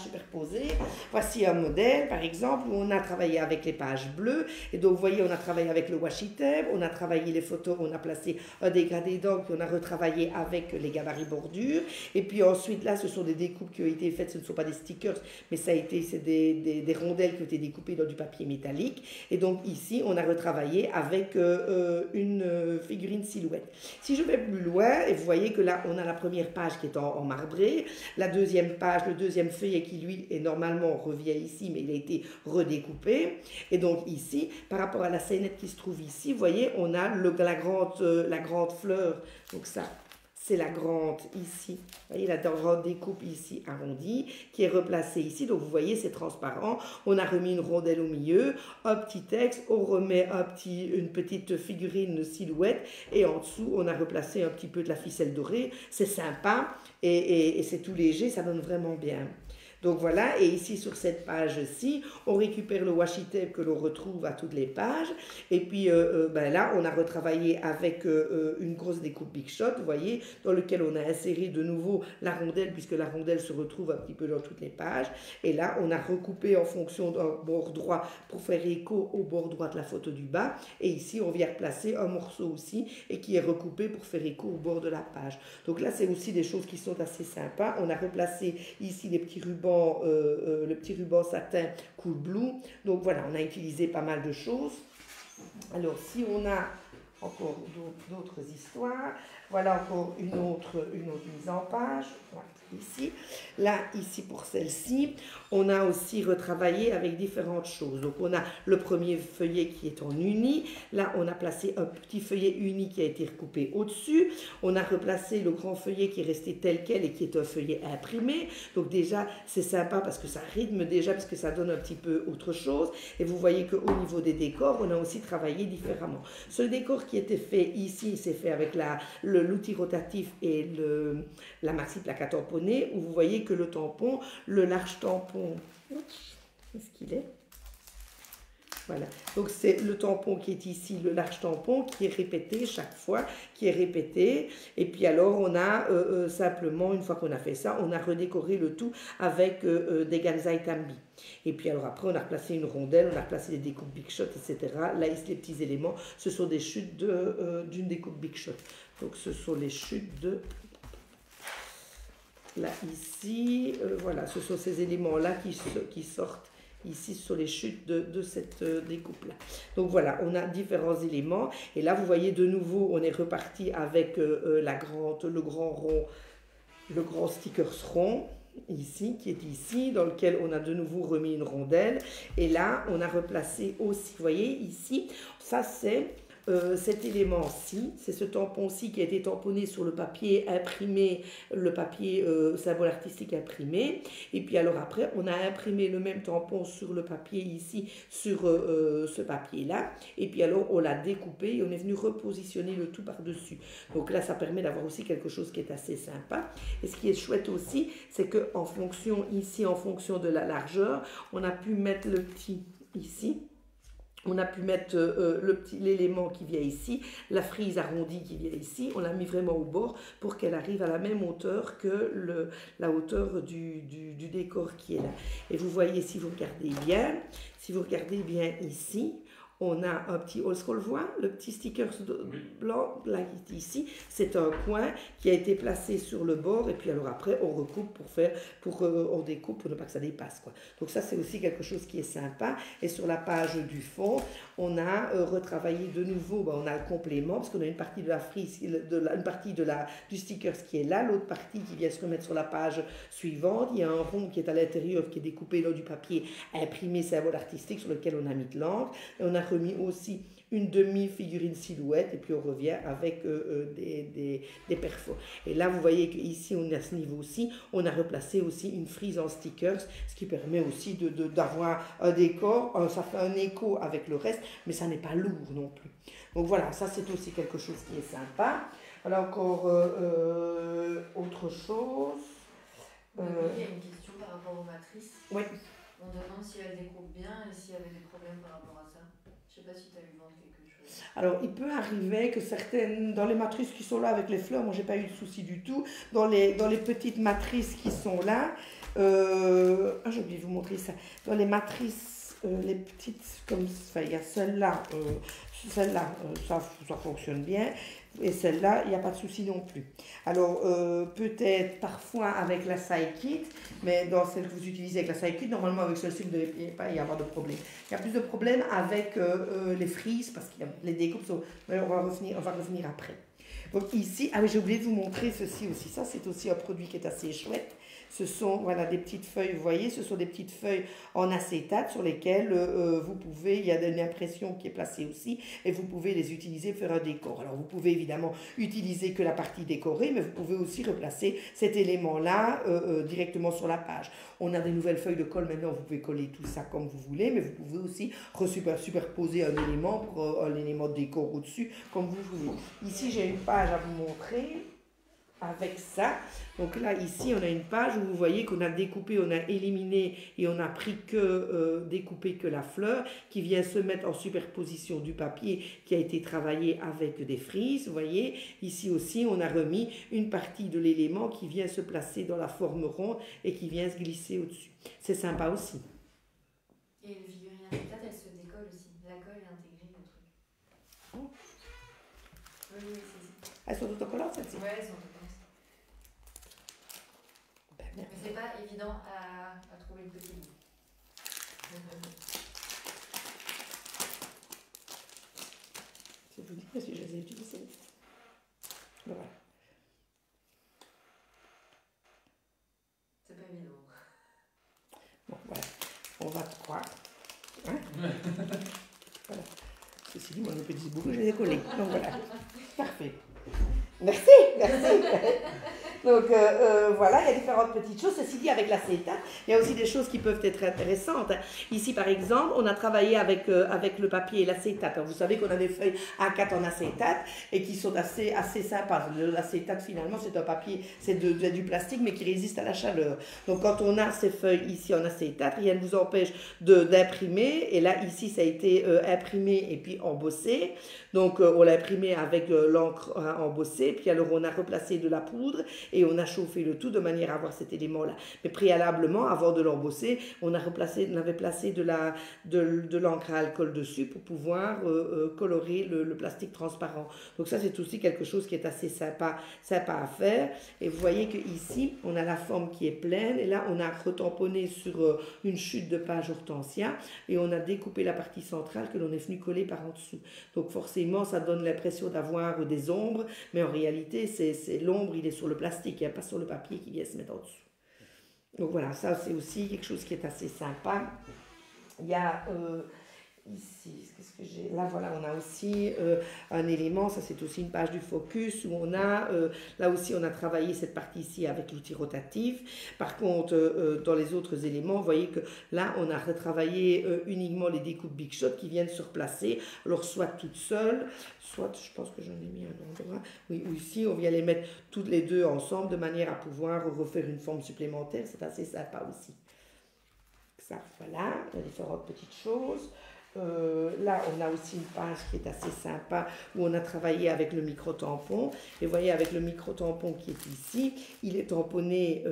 superposées, voici un modèle, par exemple, où on a travaillé avec les pages bleues. Et donc, vous voyez, on a travaillé avec le washi tape, on a travaillé les photos, on a placé un dégradé d'encre, puis on a retravaillé avec les gabarits bordures. Et puis ensuite, là, ce sont des découpes qui ont été faites, ce ne sont pas des stickers, mais c'est des rondelles qui ont été découpées dans du papier métallique. Et donc ici, on a retravaillé avec une figurine silhouette. Si je vais plus loin, et vous voyez que là, on a la première page qui est en marbré, la deuxième page, le deuxième feuillet qui lui est normalement revient ici, mais il a été redécoupé. Et donc ici, par rapport à la scénette qui se trouve ici, vous voyez, on a la grande fleur. Donc ça, c'est la grande ici. Vous voyez la grande découpe ici arrondie qui est replacée ici. Donc vous voyez, c'est transparent. On a remis une rondelle au milieu, un petit texte, on remet une petite figurine silhouette et en dessous, on a replacé un petit peu de la ficelle dorée. C'est sympa et c'est tout léger, ça donne vraiment bien. Donc voilà, et ici sur cette page-ci, on récupère le washi tape que l'on retrouve à toutes les pages. Et puis là, on a retravaillé avec une grosse découpe Big Shot, vous voyez, dans lequel on a inséré de nouveau la rondelle, puisque la rondelle se retrouve un petit peu dans toutes les pages. Et là, on a recoupé en fonction d'un bord droit pour faire écho au bord droit de la photo du bas. Et ici, on vient replacer un morceau aussi, et qui est recoupé pour faire écho au bord de la page. Donc là, c'est aussi des choses qui sont assez sympas. On a replacé ici les petits rubans, le petit ruban satin Cool Blue. Donc voilà, on a utilisé pas mal de choses. Alors si on a encore d'autres histoires, voilà encore une autre mise en page. Voilà, ici. Là, ici pour celle-ci, on a aussi retravaillé avec différentes choses. Donc on a le premier feuillet qui est en uni. Là, on a placé un petit feuillet uni qui a été recoupé au-dessus. On a replacé le grand feuillet qui est resté tel quel et qui est un feuillet imprimé. Donc déjà, c'est sympa parce que ça rythme déjà, parce que ça donne un petit peu autre chose. Et vous voyez qu'au niveau des décors, on a aussi travaillé différemment. Ce décor qui était fait ici, c'est fait avec l'outil rotatif et la maxi plaque à tamponner, où vous voyez que le tampon, le large tampon, qu'est-ce qu'il est? Voilà, donc c'est le tampon qui est ici, le large tampon qui est répété chaque fois, qui est répété. Et puis alors on a simplement, une fois qu'on a fait ça, on a redécoré le tout avec des Gansai Tambi. Et puis alors après on a replacé une rondelle, on a replacé des découpes Big Shot, etc. Là ici les petits éléments, ce sont des chutes d'une découpe Big Shot. Donc ce sont les chutes de... Là ici, voilà, ce sont ces éléments-là qui sortent. Ici, sur les chutes de cette découpe-là. Donc voilà, on a différents éléments. Et là, vous voyez de nouveau, on est reparti avec le grand rond, le grand stickers rond, ici, qui est ici, dans lequel on a de nouveau remis une rondelle. Et là, on a replacé aussi, vous voyez, ici, ça c'est... cet élément-ci, c'est ce tampon-ci qui a été tamponné sur le papier imprimé, le papier symbole artistique imprimé. Et puis alors après, on a imprimé le même tampon sur le papier ici, sur ce papier-là. Et puis alors, on l'a découpé et on est venu repositionner le tout par-dessus. Donc là, ça permet d'avoir aussi quelque chose qui est assez sympa. Et ce qui est chouette aussi, c'est qu'en fonction, ici, en fonction de la largeur, on a pu mettre le petit ici. On a pu mettre l'élément qui vient ici, la frise arrondie qui vient ici, on l'a mis vraiment au bord pour qu'elle arrive à la même hauteur que la hauteur du décor qui est là. Et vous voyez, si vous regardez bien ici, on a un petit, on le voit, le petit sticker Oui. blanc, là, ici, c'est un coin qui a été placé sur le bord, et puis alors après, on recoupe on découpe pour ne pas que ça dépasse, quoi. Donc ça, c'est aussi quelque chose qui est sympa. Et sur la page du fond, on a retravaillé de nouveau, on a le complément, parce qu'on a une partie de la frise, une partie du sticker qui est là, l'autre partie qui vient se remettre sur la page suivante. Il y a un rond qui est à l'intérieur, qui est découpé là du papier imprimé symbole artistique sur lequel on a mis de l'encre. Et on a remis aussi une demi-figurine silhouette, et puis on revient avec des perfos. Et là, vous voyez qu'ici, à ce niveau-ci, on a replacé aussi une frise en stickers, ce qui permet aussi d'avoir un décor. Ça fait un écho avec le reste, mais ça n'est pas lourd non plus. Donc voilà, ça c'est aussi quelque chose qui est sympa. Alors encore autre chose. Il y a une question par rapport aux matrices. Oui. On demande si elles découpent bien et s'il y avait des problèmes par rapport à ça. Je ne sais pas si tu as eu vent de quelque chose. Alors, il peut arriver que certaines, dans les matrices qui sont là avec les fleurs, moi j'ai pas eu de souci du tout. Dans les petites matrices qui sont là, j'ai oublié de vous montrer ça. Dans les matrices, les petites, comme ça, il y a celle-là, ça fonctionne bien. Et celle-là, il n'y a pas de souci non plus. Alors, peut-être parfois avec la Psykit, mais dans celle que vous utilisez avec la Psykit, normalement avec celle-ci, vous ne devez pas y avoir de problème. Il y a plus de problèmes avec les frises, parce que les découpes sont... Mais on va revenir après. Donc ici, j'ai oublié de vous montrer ceci aussi. Ça, c'est aussi un produit qui est assez chouette. Ce sont des petites feuilles, vous voyez, ce sont des petites feuilles en acétate sur lesquelles vous pouvez, il y a une impression qui est placée aussi, et vous pouvez les utiliser pour faire un décor. Alors, vous pouvez évidemment utiliser que la partie décorée, mais vous pouvez aussi replacer cet élément-là directement sur la page. On a des nouvelles feuilles de colle maintenant, vous pouvez coller tout ça comme vous voulez, mais vous pouvez aussi superposer un élément de décor au-dessus, comme vous voulez. Ici, j'ai une page à vous montrer. Avec ça, donc là ici on a une page où vous voyez qu'on a découpé, on a éliminé et on a pris découpé que la fleur qui vient se mettre en superposition du papier qui a été travaillé avec des frises. Vous voyez ici aussi on a remis une partie de l'élément qui vient se placer dans la forme ronde et qui vient se glisser au-dessus. C'est sympa aussi. Et le figurine acétate, elle se décolle aussi. La colle est intégrée au truc. Oh. Oui, c'est ça. Elles sont autocollantes celles-ci? Ouais, elles sont autocollantes. Mais c'est pas évident à trouver le petit bout. Je vous dis parce que je les ai utilisées. Voilà. C'est pas évident. Bon, voilà. On va croire. Hein? Voilà. Ceci dit, moi, mes petits bouts, je les ai collés. Donc voilà. Parfait. Merci. Donc voilà, il y a différentes petites choses. Ceci dit, avec l'acétate, il y a aussi des choses qui peuvent être intéressantes. Ici, par exemple, on a travaillé avec le papier et l'acétate. Vous savez qu'on a des feuilles A4 en acétate et qui sont assez sympas. L'acétate, finalement, c'est un papier, c'est du plastique, mais qui résiste à la chaleur. Donc, quand on a ces feuilles ici en acétate, rien ne vous empêche d'imprimer. Et là, ici, ça a été imprimé et puis embossé. Donc, on l'a imprimé avec l'encre embossée. Puis, alors, on a replacé de la poudre et on a chauffé le tout de manière à avoir cet élément-là. Mais préalablement, avant de l'embosser, on avait placé de l'encre à alcool dessus pour pouvoir colorer le plastique transparent. Donc ça, c'est aussi quelque chose qui est assez sympa à faire. Et vous voyez qu'ici, on a la forme qui est pleine. Et là, on a retamponné sur une chute de page hortensia et on a découpé la partie centrale que l'on est venu coller par en dessous. Donc forcément, ça donne l'impression d'avoir des ombres, mais en réalité, c'est l'ombre, il est sur le plastique. Il n'y a pas sur le papier qui vient se mettre en dessous. Donc voilà, ça c'est aussi quelque chose qui est assez sympa. Il y a ici, qu'est-ce que j'ai? Là voilà, on a aussi un élément, ça c'est aussi une page du focus où on a, là aussi on a travaillé cette partie ici avec l'outil rotatif. Par contre, dans les autres éléments, vous voyez que là on a retravaillé uniquement les découpes Big Shot qui viennent se replacer, alors soit toutes seules, soit, je pense que j'en ai mis un endroit, oui, ou ici on vient les mettre toutes les deux ensemble de manière à pouvoir refaire une forme supplémentaire, c'est assez sympa aussi. Ça, voilà, il y a différentes petites choses. là, on a aussi une page qui est assez sympa où on a travaillé avec le micro-tampon. Et vous voyez, avec le micro-tampon qui est ici, il est tamponné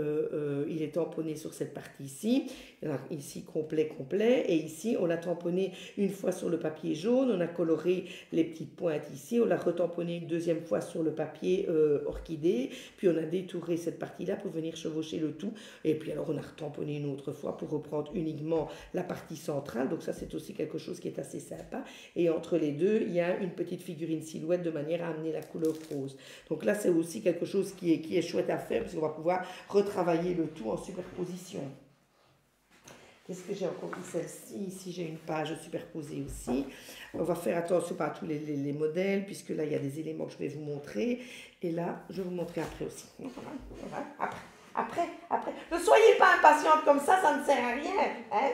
sur cette partie ici. Alors, ici, complet, complet. Et ici, on l'a tamponné une fois sur le papier jaune. On a coloré les petites pointes ici. On l'a retamponné une deuxième fois sur le papier orchidée. Puis, on a détouré cette partie-là pour venir chevaucher le tout. Et puis, alors, on a retamponné une autre fois pour reprendre uniquement la partie centrale. Donc, ça, c'est aussi quelque chose qui est assez sympa. Et entre les deux, il y a une petite figurine silhouette de manière à amener la couleur rose. Donc là, c'est aussi quelque chose qui est chouette à faire parce qu'on va pouvoir retravailler le tout en superposition. Qu'est-ce que j'ai encore celle-ci? Ici, j'ai une page superposée aussi. On va faire attention à tous les modèles puisque là, il y a des éléments que je vais vous montrer. Et là, je vais vous montrer après aussi. Voilà. Après. Ne soyez pas impatiente comme ça ne sert à rien. Hein?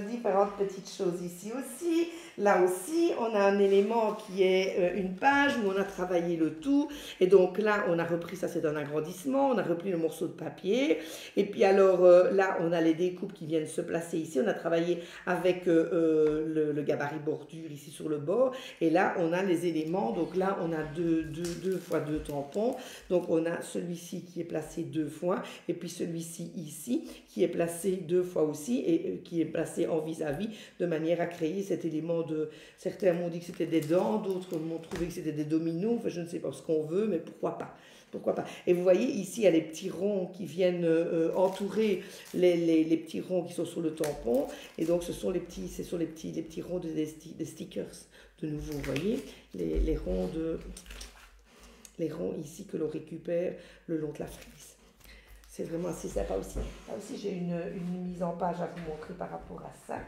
Différentes petites choses ici aussi. Là aussi, on a un élément qui est une page où on a travaillé le tout. Et donc là, on a repris, ça c'est un agrandissement, on a repris le morceau de papier. Et puis alors là, on a les découpes qui viennent se placer ici. On a travaillé avec le gabarit bordure ici sur le bord. Et là, on a les éléments. Donc là, on a deux fois deux tampons. Donc on a celui-ci qui est placé 2 fois. Et puis celui-ci ici qui est placé 2 fois aussi. Et qui est placé en vis-à-vis de manière à créer cet élément de... Certains m'ont dit que c'était des dents, d'autres m'ont trouvé que c'était des dominos, enfin je ne sais pas ce qu'on veut, mais pourquoi pas. Pourquoi pas. Et vous voyez ici, il y a les petits ronds qui viennent entourer les petits ronds qui sont sur le tampon. Et donc, ce sont les petits ronds des stickers. De nouveau, vous voyez, les ronds ici que l'on récupère le long de la frise. C'est vraiment assez sympa aussi. Là aussi, j'ai une mise en page à vous montrer par rapport à ça.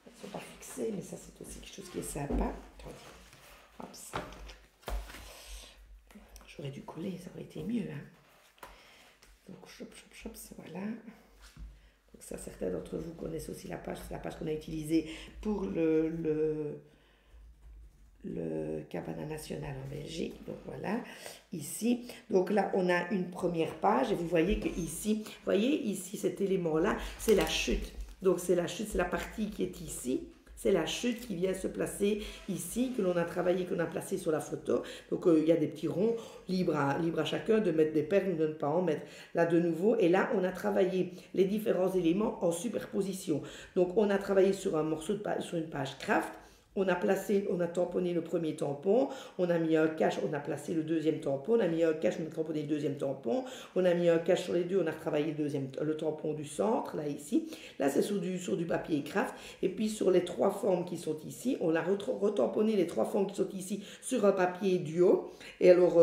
Elles ne sont pas fixées, mais ça, c'est aussi quelque chose qui est sympa. Attendez. Hop. J'aurais dû coller, ça aurait été mieux. Hein. Donc, voilà. Donc ça, certains d'entre vous connaissent aussi la page. C'est la page qu'on a utilisée pour le Cabana National en Belgique. Donc voilà, ici. Donc là, on a une première page et vous voyez que ici, cet élément-là, c'est la chute. Donc c'est la chute, c'est la partie qui est ici. C'est la chute qui vient se placer ici, que l'on a travaillé, qu'on a placé sur la photo. Donc, il y a des petits ronds, libre à chacun de mettre des perles ou de ne pas en mettre. Là, de nouveau, et là, on a travaillé les différents éléments en superposition. Donc, on a travaillé sur un morceau de page, sur une page craft. On a tamponné le premier tampon, on a mis un cache, on a placé le deuxième tampon, on a mis un cache, on a tamponné le deuxième tampon, on a mis un cache sur les deux, on a travaillé le tampon du centre, là ici. Là, c'est sur du papier craft. Et puis, sur les 3 formes qui sont ici, on a retamponné les 3 formes qui sont ici sur un papier duo. Et alors,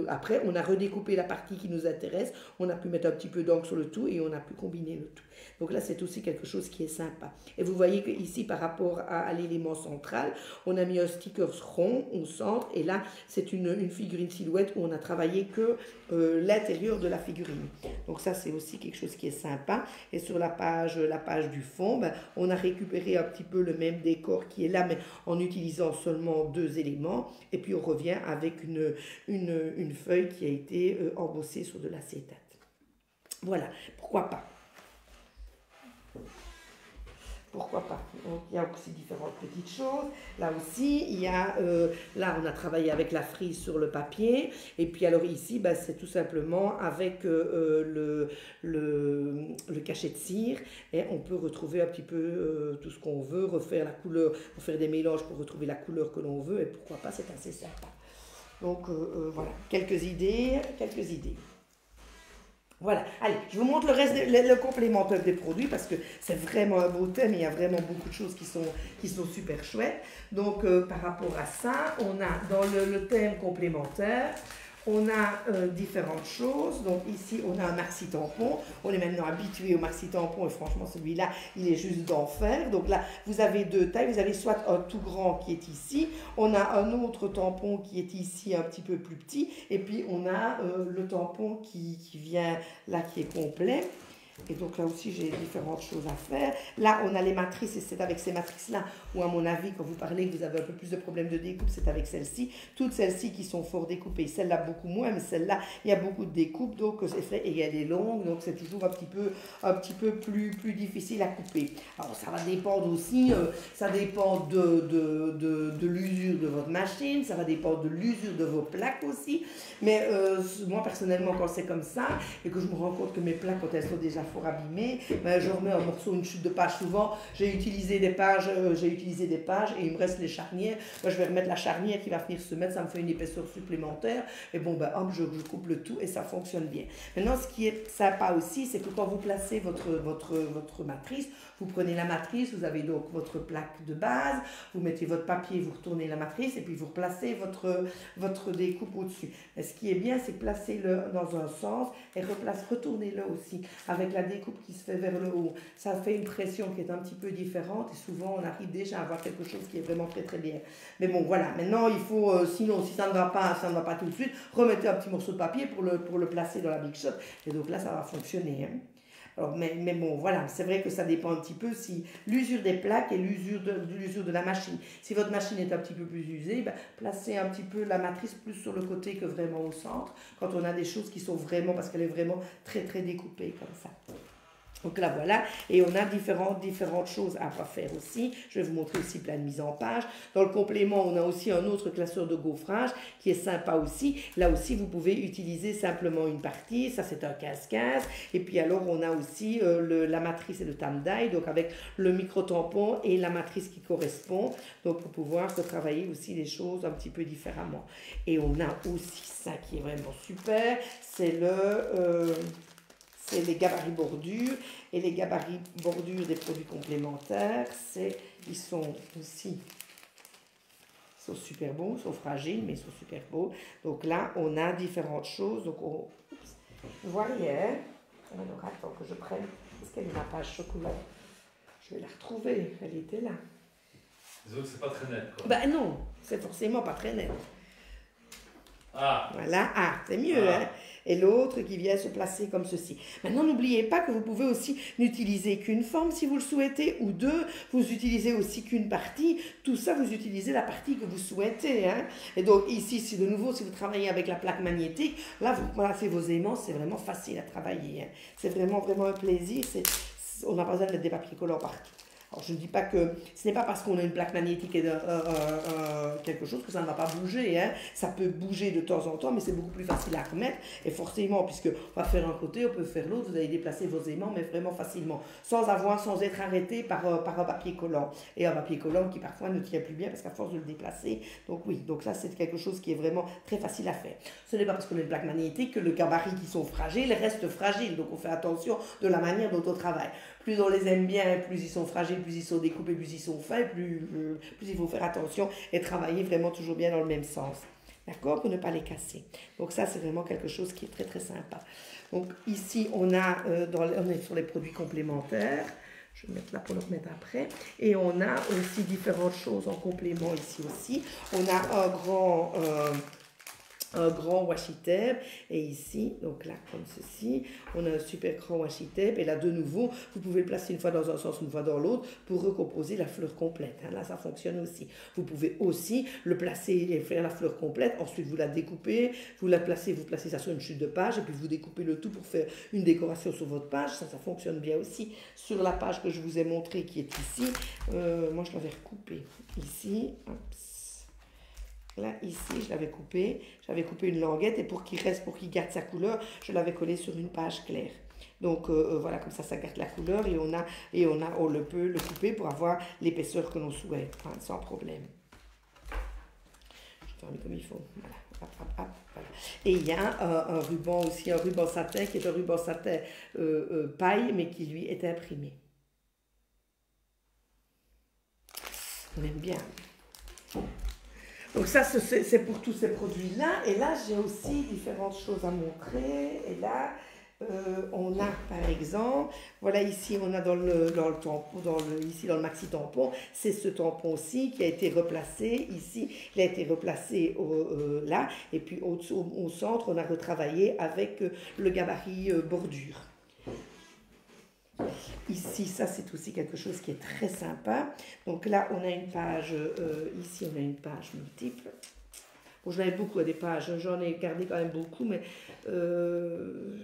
après, on a redécoupé la partie qui nous intéresse. On a pu mettre un petit peu d'encre sur le tout et on a pu combiner le tout. Donc là, c'est aussi quelque chose qui est sympa. Et vous voyez que ici, par rapport à l'élément central, on a mis un sticker rond au centre. Et là, c'est une figurine silhouette où on a travaillé que l'intérieur de la figurine. Donc ça, c'est aussi quelque chose qui est sympa. Et sur la page du fond, on a récupéré un petit peu le même décor qui est là, mais en utilisant seulement 2 éléments. Et puis, on revient avec une feuille qui a été embossée sur de l'acétate. Voilà, pourquoi pas. Pourquoi pas. Donc, il y a aussi différentes petites choses. Là aussi, il y a, là, on a travaillé avec la frise sur le papier. Et puis, alors ici, c'est tout simplement avec le cachet de cire. Et on peut retrouver un petit peu tout ce qu'on veut, refaire la couleur, refaire des mélanges pour retrouver la couleur que l'on veut. Et pourquoi pas, c'est assez sympa. Donc, voilà, quelques idées. Voilà, allez, je vous montre le reste, le complémentaire des produits parce que c'est vraiment un beau thème et il y a vraiment beaucoup de choses qui sont super chouettes. Donc, par rapport à ça, on a dans le thème complémentaire, on a différentes choses. Donc ici, on a un maxi-tampon. On est maintenant habitué au maxi-tampon et franchement, celui-là, il est juste d'enfer. Donc là, vous avez 2 tailles. Vous avez soit un tout grand qui est ici. On a un autre tampon qui est ici, un petit peu plus petit. Et puis, on a le tampon qui vient là, qui est complet. Et donc là aussi, j'ai différentes choses à faire. Là, on a les matrices et c'est avec ces matrices-là où, à mon avis, quand vous parlez que vous avez un peu plus de problèmes de découpe, c'est avec celles-ci. Toutes celles-ci qui sont fort découpées. Celle-là, beaucoup moins, mais celle-là, il y a beaucoup de découpes. Donc, c'est fait et elle est longue. Donc, c'est toujours un petit peu plus difficile à couper. Alors, ça va dépendre aussi, ça dépend de l'usure de votre machine. Ça va dépendre de l'usure de vos plaques aussi. Mais moi, personnellement, quand c'est comme ça et que je me rends compte que mes plaques, quand elles sont déjà fort abîmées, ben, je remets un morceau, une chute de page. Souvent, j'ai utilisé des pages et il me reste les charnières. Ben, je vais remettre la charnière qui va venir se mettre, ça me fait une épaisseur supplémentaire. Et bon, ben, hop, je coupe le tout et ça fonctionne bien. Maintenant, ce qui est sympa aussi, c'est que quand vous placez votre matrice, vous prenez la matrice, vous avez donc votre plaque de base, vous mettez votre papier, vous retournez la matrice et puis vous replacez votre découpe au-dessus. Et ce qui est bien, c'est placez-le dans un sens et retournez-le aussi avec la découpe qui se fait vers le haut. Ça fait une pression qui est un petit peu différente et souvent on arrive déjà à avoir quelque chose qui est vraiment très très bien. Mais bon, voilà, maintenant il faut, sinon si ça ne va pas tout de suite, remettez un petit morceau de papier pour le placer dans la Big Shot et donc là ça va fonctionner. Hein. Alors, mais bon, voilà, c'est vrai que ça dépend un petit peu si l'usure des plaques et l'usure de la machine. Si votre machine est un petit peu plus usée, ben, placez un petit peu la matrice plus sur le côté que vraiment au centre, quand on a des choses qui sont vraiment, parce qu'elle est vraiment très très découpée comme ça. Donc là, voilà, et on a différentes choses à faire aussi. Je vais vous montrer aussi plein de mise en page. Dans le complément, on a aussi un autre classeur de gaufrage qui est sympa aussi. Là aussi, vous pouvez utiliser simplement une partie. Ça, c'est un 15-15. Et puis alors, on a aussi la matrice et le tam-die, donc avec le micro-tampon et la matrice qui correspond. Donc, pour pouvoir retravailler aussi les choses un petit peu différemment. Et on a aussi ça qui est vraiment super, c'est les gabarits bordures. Et les gabarits bordures des produits complémentaires, ils sont super beaux, ils sont fragiles, mais ils sont super beaux. Donc là, on a différentes choses. Donc, vous voyez, alors attends que je prenne, est-ce qu'elle est ma page chocolat? Je vais la retrouver, elle était là. Disons que c'est pas très net, quoi. Ben non, c'est forcément pas très net. Ah. Voilà, c'est mieux, hein. Et l'autre qui vient se placer comme ceci. Maintenant, n'oubliez pas que vous pouvez aussi n'utiliser qu'une forme si vous le souhaitez, ou deux, vous utilisez aussi qu'une partie. Tout ça, vous utilisez la partie que vous souhaitez, hein. Et donc ici, si de nouveau, si vous travaillez avec la plaque magnétique, là, vous placez vos aimants, c'est vraiment facile à travailler, hein. C'est vraiment un plaisir. On n'a pas besoin de mettre des papiers collants partout. Alors, je ne dis pas que ce n'est pas parce qu'on a une plaque magnétique et quelque chose que ça ne va pas bouger. Hein. Ça peut bouger de temps en temps, mais c'est beaucoup plus facile à remettre. Et forcément, puisqu'on va faire un côté, on peut faire l'autre, vous allez déplacer vos aimants, mais vraiment facilement, sans être arrêté par un papier collant. Et un papier collant qui parfois ne tient plus bien parce qu'à force de le déplacer. Donc oui, donc ça c'est quelque chose qui est vraiment très facile à faire. Ce n'est pas parce qu'on a une plaque magnétique que les gabarits qui sont fragiles restent fragiles. Donc on fait attention de la manière dont on travaille. Plus on les aime bien, plus ils sont fragiles, plus ils sont découpés, plus ils sont faits, plus il faut faire attention et travailler vraiment toujours bien dans le même sens. D'accord? Pour ne pas les casser. Donc ça, c'est vraiment quelque chose qui est très très sympa. Donc ici, on est sur les produits complémentaires. Je vais mettre là pour le remettre après. Et on a aussi différentes choses en complément ici aussi. On a un grand washi tape et ici, donc là comme ceci, on a un super grand washi tape et là de nouveau vous pouvez le placer une fois dans un sens, une fois dans l'autre pour recomposer la fleur complète, hein. Là ça fonctionne aussi. Vous pouvez aussi le placer et faire la fleur complète, ensuite vous la découpez, vous placez ça sur une chute de page et puis vous découpez le tout pour faire une décoration sur votre page. Ça fonctionne bien aussi. Sur la page que je vous ai montrée qui est ici, moi je l'avais recoupée ici, là, ici, j'avais coupé une languette et pour qu'il garde sa couleur, je l'avais collé sur une page claire. Donc voilà, comme ça garde la couleur et on peut le couper pour avoir l'épaisseur que l'on souhaite, hein, sans problème. Je ferme comme il faut. Voilà. Voilà. Et il y a un ruban aussi, un ruban satin qui est un ruban satin paille, mais qui lui est imprimé. On aime bien. Donc ça, c'est pour tous ces produits-là. Et là, j'ai aussi différentes choses à montrer. Et là, on a par exemple, voilà ici, on a dans le tampon, ici dans le maxi tampon, c'est ce tampon-ci qui a été replacé. Ici, il a été replacé là. Et puis au centre, on a retravaillé avec le gabarit bordure. Ici, ça c'est aussi quelque chose qui est très sympa. Donc là, on a une page, ici on a une page multiple. Bon, je l'avais beaucoup à des pages, j'en ai gardé quand même beaucoup, mais je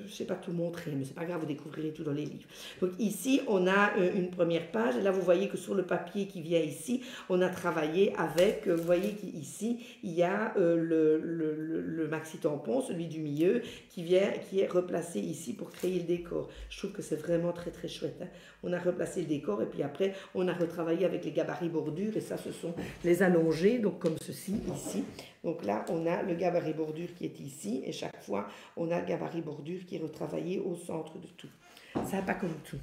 ne sais pas tout montrer, mais c'est pas grave, vous découvrirez tout dans les livres. Donc ici, on a une première page, et là vous voyez que sur le papier qui vient ici, on a travaillé avec, vous voyez qu'ici, il y a le maxi tampon, celui du milieu, qui est replacé ici pour créer le décor. Je trouve que c'est vraiment très très chouette. Hein. On a replacé le décor, et puis après, on a retravaillé avec les gabarits bordures, et ça, ce sont les allongés, donc comme ceci, ici. Donc là, on a le gabarit bordure qui est ici, et chaque fois, on a le gabarit bordure qui est retravaillé au centre de tout. Ça n'a pas comme tout.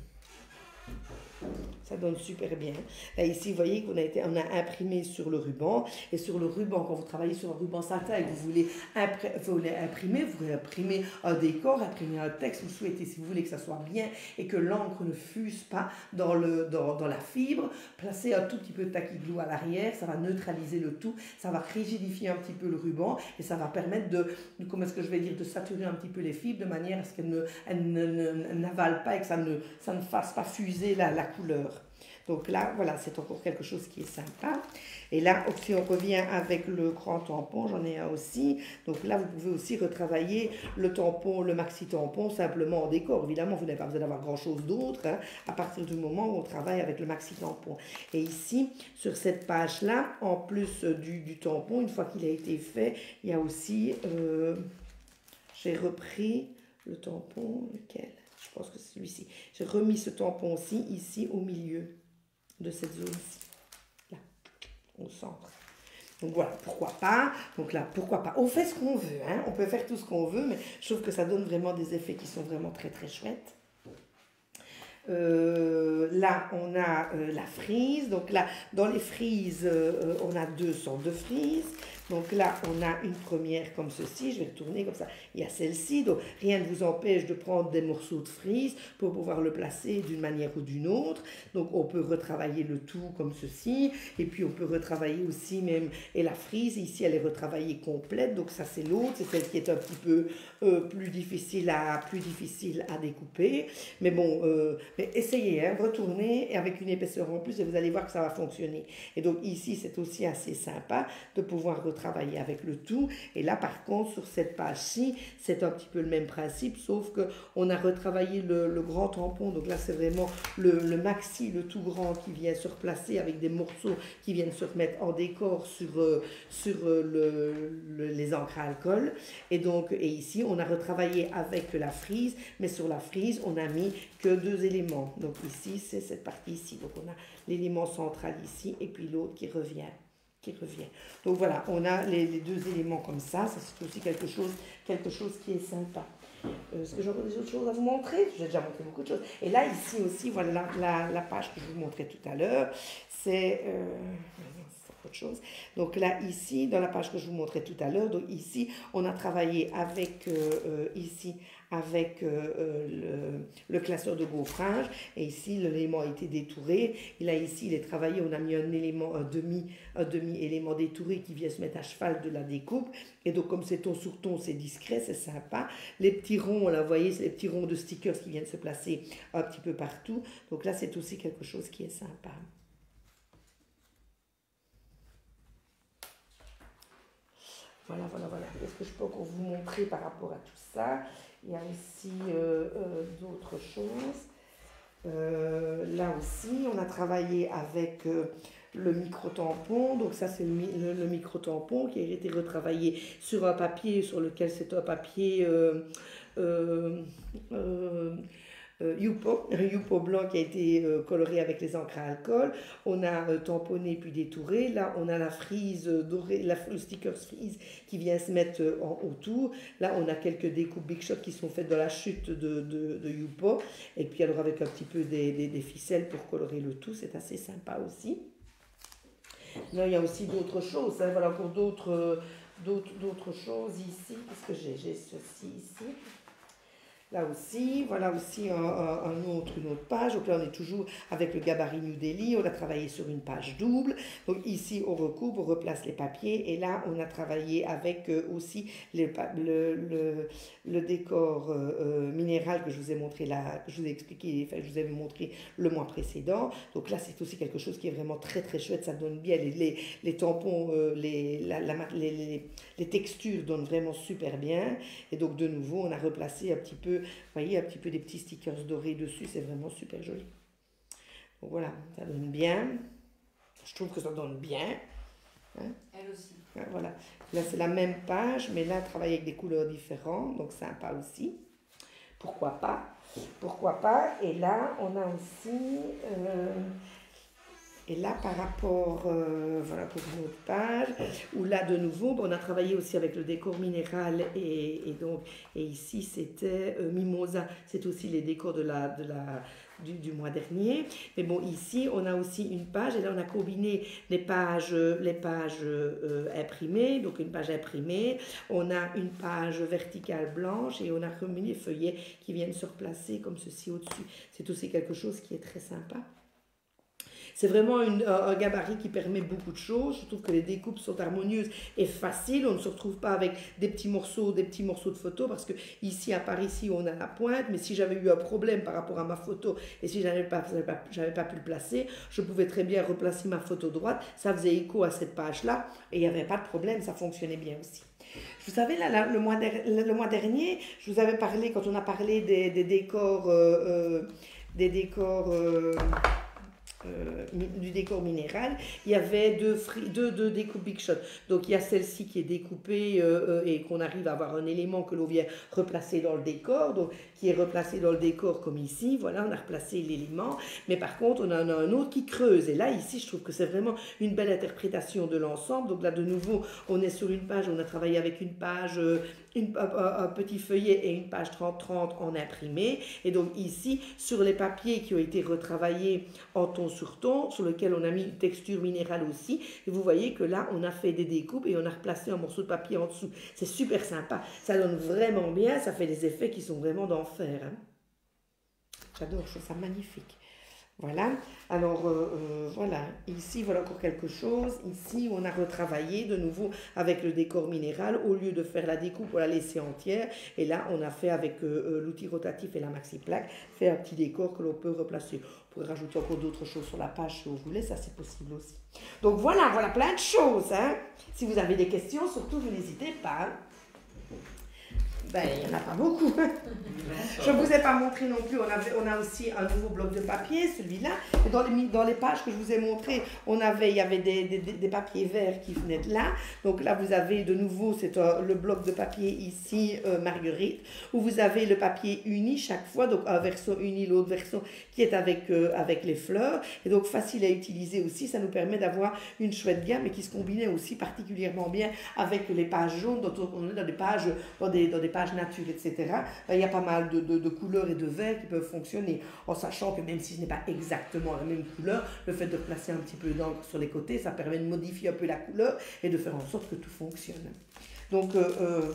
Ça donne super bien. Là, ici, vous voyez qu'on a imprimé sur le ruban. Et sur le ruban, quand vous travaillez sur un ruban satin et que vous voulez imprimer, vous voulez imprimer un décor, imprimer un texte, vous souhaitez, si vous voulez que ça soit bien et que l'encre ne fuse pas dans la fibre, placez un tout petit peu de taquiglou à l'arrière, ça va neutraliser le tout, ça va rigidifier un petit peu le ruban et ça va permettre comment est-ce que je vais dire, de saturer un petit peu les fibres de manière à ce qu'elles n'avalent pas et que ça ne fasse pas fuser la couleur. Donc là, voilà, c'est encore quelque chose qui est sympa. Et là, si on revient avec le grand tampon, j'en ai un aussi. Donc là, vous pouvez aussi retravailler le tampon, le maxi tampon, simplement en décor. Évidemment, vous n'avez pas besoin d'avoir grand-chose d'autre, hein, à partir du moment où on travaille avec le maxi tampon. Et ici, sur cette page-là, en plus du tampon, une fois qu'il a été fait, il y a aussi, j'ai repris le tampon, lequel ? Je pense que c'est celui-ci. J'ai remis ce tampon-ci, ici, au milieu de cette zone-ci. Là, au centre. Donc voilà, pourquoi pas. Donc là, pourquoi pas. On fait ce qu'on veut, hein. On peut faire tout ce qu'on veut, mais je trouve que ça donne vraiment des effets qui sont vraiment très, très chouettes. Là, on a la frise. Donc là, dans les frises, on a deux sortes de frises. Donc là, on a une première comme ceci, je vais retourner comme ça. Il y a celle-ci, donc rien ne vous empêche de prendre des morceaux de frise pour pouvoir le placer d'une manière ou d'une autre. Donc on peut retravailler le tout comme ceci, et puis on peut retravailler aussi même, et la frise, ici elle est retravaillée complète, donc ça c'est l'autre, c'est celle qui est un petit peu plus difficile à découper. Mais bon, mais essayez, hein, retournez avec une épaisseur en plus et vous allez voir que ça va fonctionner. Et donc ici, c'est aussi assez sympa de pouvoir retravailler avec le tout. Et là, par contre, sur cette page-ci, c'est un petit peu le même principe, sauf qu'on a retravaillé le grand tampon. Donc là, c'est vraiment le maxi, le tout grand qui vient se replacer avec des morceaux qui viennent se remettre en décor sur les encres à alcool. Et ici, on a retravaillé avec la frise, mais sur la frise, on a mis que deux éléments. Donc ici, c'est cette partie ici. Donc on a l'élément central ici et puis l'autre qui revient. Donc voilà, on a les deux éléments comme ça. Ça, c'est aussi quelque chose qui est sympa. Est-ce que j'aurais des autres choses à vous montrer? J'ai déjà montré beaucoup de choses. Et là, ici aussi, voilà la page que je vous montrais tout à l'heure. C'est autre chose. Donc là, ici, dans la page que je vous montrais tout à l'heure, donc ici, on a travaillé avec le classeur de gaufrage. Et ici, l'élément a été détouré. Et là, ici, il est travaillé. On a mis un demi-élément détouré qui vient se mettre à cheval de la découpe. Et donc, comme c'est ton sur ton, c'est discret, c'est sympa. Les petits ronds, là, vous voyez, c'est les petits ronds de stickers qui viennent se placer un petit peu partout. Donc là, c'est aussi quelque chose qui est sympa. Voilà. Est-ce que je peux encore vous montrer par rapport à tout ça? Il y a aussi d'autres choses. Là aussi, on a travaillé avec le micro-tampon. Donc ça, c'est le micro-tampon qui a été retravaillé sur un papier sur lequel c'est un papier Youpo blanc qui a été coloré avec les encres à alcool. On a tamponné puis détouré. Là, on a la frise dorée, le sticker frise qui vient se mettre autour. Là, on a quelques découpes Big Shot qui sont faites dans la chute de Youpo. Et puis alors avec un petit peu des ficelles pour colorer le tout. C'est assez sympa aussi. Là, il y a aussi d'autres choses. Hein. Voilà, encore d'autres choses ici. Qu'est-ce que j'ai? J'ai ceci ici. Là aussi, voilà aussi une autre page. Donc là, on est toujours avec le gabarit New Delhi. On a travaillé sur une page double. Donc ici, on recoupe, on replace les papiers. Et là, on a travaillé avec aussi le décor minéral que je vous ai montré là, que je vous ai expliqué, enfin, je vous avais montré le mois précédent. Donc là, c'est aussi quelque chose qui est vraiment très très chouette. Ça donne bien les tampons, les textures donnent vraiment super bien. Et donc de nouveau, on a replacé un petit peu, vous voyez, un petit peu des petits stickers dorés dessus. C'est vraiment super joli. Donc voilà, ça donne bien. Je trouve que ça donne bien. Hein? Elle aussi. Voilà. Là, c'est la même page, mais là, travailler avec des couleurs différentes. Donc sympa aussi. Pourquoi pas? Pourquoi pas? Et là, on a aussi... et là, par rapport, voilà pour une autre page, où là, de nouveau, on a travaillé aussi avec le décor minéral et ici, c'était Mimosa. C'est aussi les décors du mois dernier. Mais bon, ici, on a aussi une page et là, on a combiné les pages imprimées. Donc, une page imprimée. On a une page verticale blanche et on a remis les feuillets qui viennent se replacer comme ceci au-dessus. C'est aussi quelque chose qui est très sympa. C'est vraiment un gabarit qui permet beaucoup de choses. Je trouve que les découpes sont harmonieuses et faciles. On ne se retrouve pas avec des petits morceaux de photos parce que ici, à part ici, on a la pointe. Mais si j'avais eu un problème par rapport à ma photo et si j'avais pas pu le placer, je pouvais très bien replacer ma photo droite. Ça faisait écho à cette page-là et il n'y avait pas de problème. Ça fonctionnait bien aussi. Vous savez, là, le mois dernier, je vous avais parlé, quand on a parlé des décors... du décor minéral, il y avait deux découpes Big Shot. Donc il y a celle-ci qui est découpée et qu'on arrive à avoir un élément que l'on vient replacer dans le décor, donc qui est replacé dans le décor comme ici. Voilà, on a replacé l'élément. Mais par contre, on en a un autre qui creuse. Et là, ici, je trouve que c'est vraiment une belle interprétation de l'ensemble. Donc là, de nouveau, on est sur une page, on a travaillé avec une page... un petit feuillet et une page 30-30 en imprimé. Et donc ici, sur les papiers qui ont été retravaillés en ton sur ton, sur lequel on a mis une texture minérale aussi. Et vous voyez que là, on a fait des découpes et on a replacé un morceau de papier en dessous. C'est super sympa. Ça donne vraiment bien. Ça fait des effets qui sont vraiment d'enfer. Hein. J'adore, je trouve ça magnifique. Voilà, alors voilà, ici voilà encore quelque chose, ici on a retravaillé de nouveau avec le décor minéral, au lieu de faire la découpe, on l'a laissé entière, et là on a fait avec l'outil rotatif et la maxi plaque, fait un petit décor que l'on peut replacer. Vous pourrez rajouter encore d'autres choses sur la page si vous voulez, ça c'est possible aussi. Donc voilà plein de choses, hein. Si vous avez des questions, surtout vous n'hésitez pas. Hein. Ben, il n'y en a pas beaucoup. Je ne vous ai pas montré non plus. On a aussi un nouveau bloc de papier, celui-là. Dans les pages que je vous ai montrées, il y avait des papiers verts qui venaient de là. Donc là, vous avez de nouveau le bloc de papier ici, Marguerite, où vous avez le papier uni chaque fois. Donc un verso uni, l'autre verso qui est avec les fleurs. Et donc facile à utiliser aussi. Ça nous permet d'avoir une chouette gamme et qui se combinait aussi particulièrement bien avec les pages jaunes. Donc on est dans des pages nature, etc. Ben, il y a pas mal de couleurs et de verts qui peuvent fonctionner, en sachant que même si ce n'est pas exactement la même couleur, le fait de placer un petit peu d'encre sur les côtés, ça permet de modifier un peu la couleur et de faire en sorte que tout fonctionne. Donc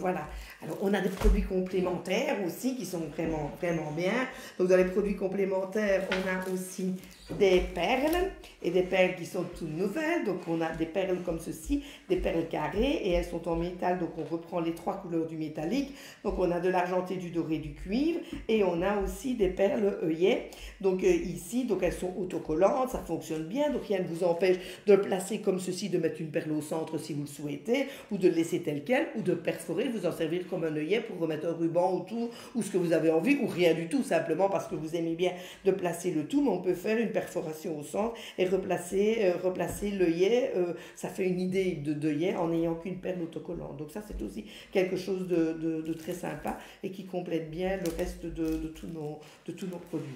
voilà. Alors on a des produits complémentaires aussi qui sont vraiment, vraiment bien. Donc dans les produits complémentaires, on a aussi des perles et des perles qui sont toutes nouvelles. Donc on a des perles comme ceci, des perles carrées et elles sont en métal. Donc on reprend les trois couleurs du métallique. Donc on a de l'argenté, du doré, du cuivre et on a aussi des perles œillets. Donc ici, donc elles sont autocollantes, ça fonctionne bien. Donc rien ne vous empêche de le placer comme ceci, de mettre une perle au centre si vous le souhaitez ou de le laisser tel quel ou de perforer, de vous en servir comme un œillet pour remettre un ruban autour ou ce que vous avez envie ou rien du tout, simplement parce que vous aimez bien de placer le tout. Mais on peut faire une perforation au centre et replacer l'œillet, ça fait une idée d'œillet en n'ayant qu'une perle autocollante. Donc ça c'est aussi quelque chose de très sympa et qui complète bien le reste de tous nos produits.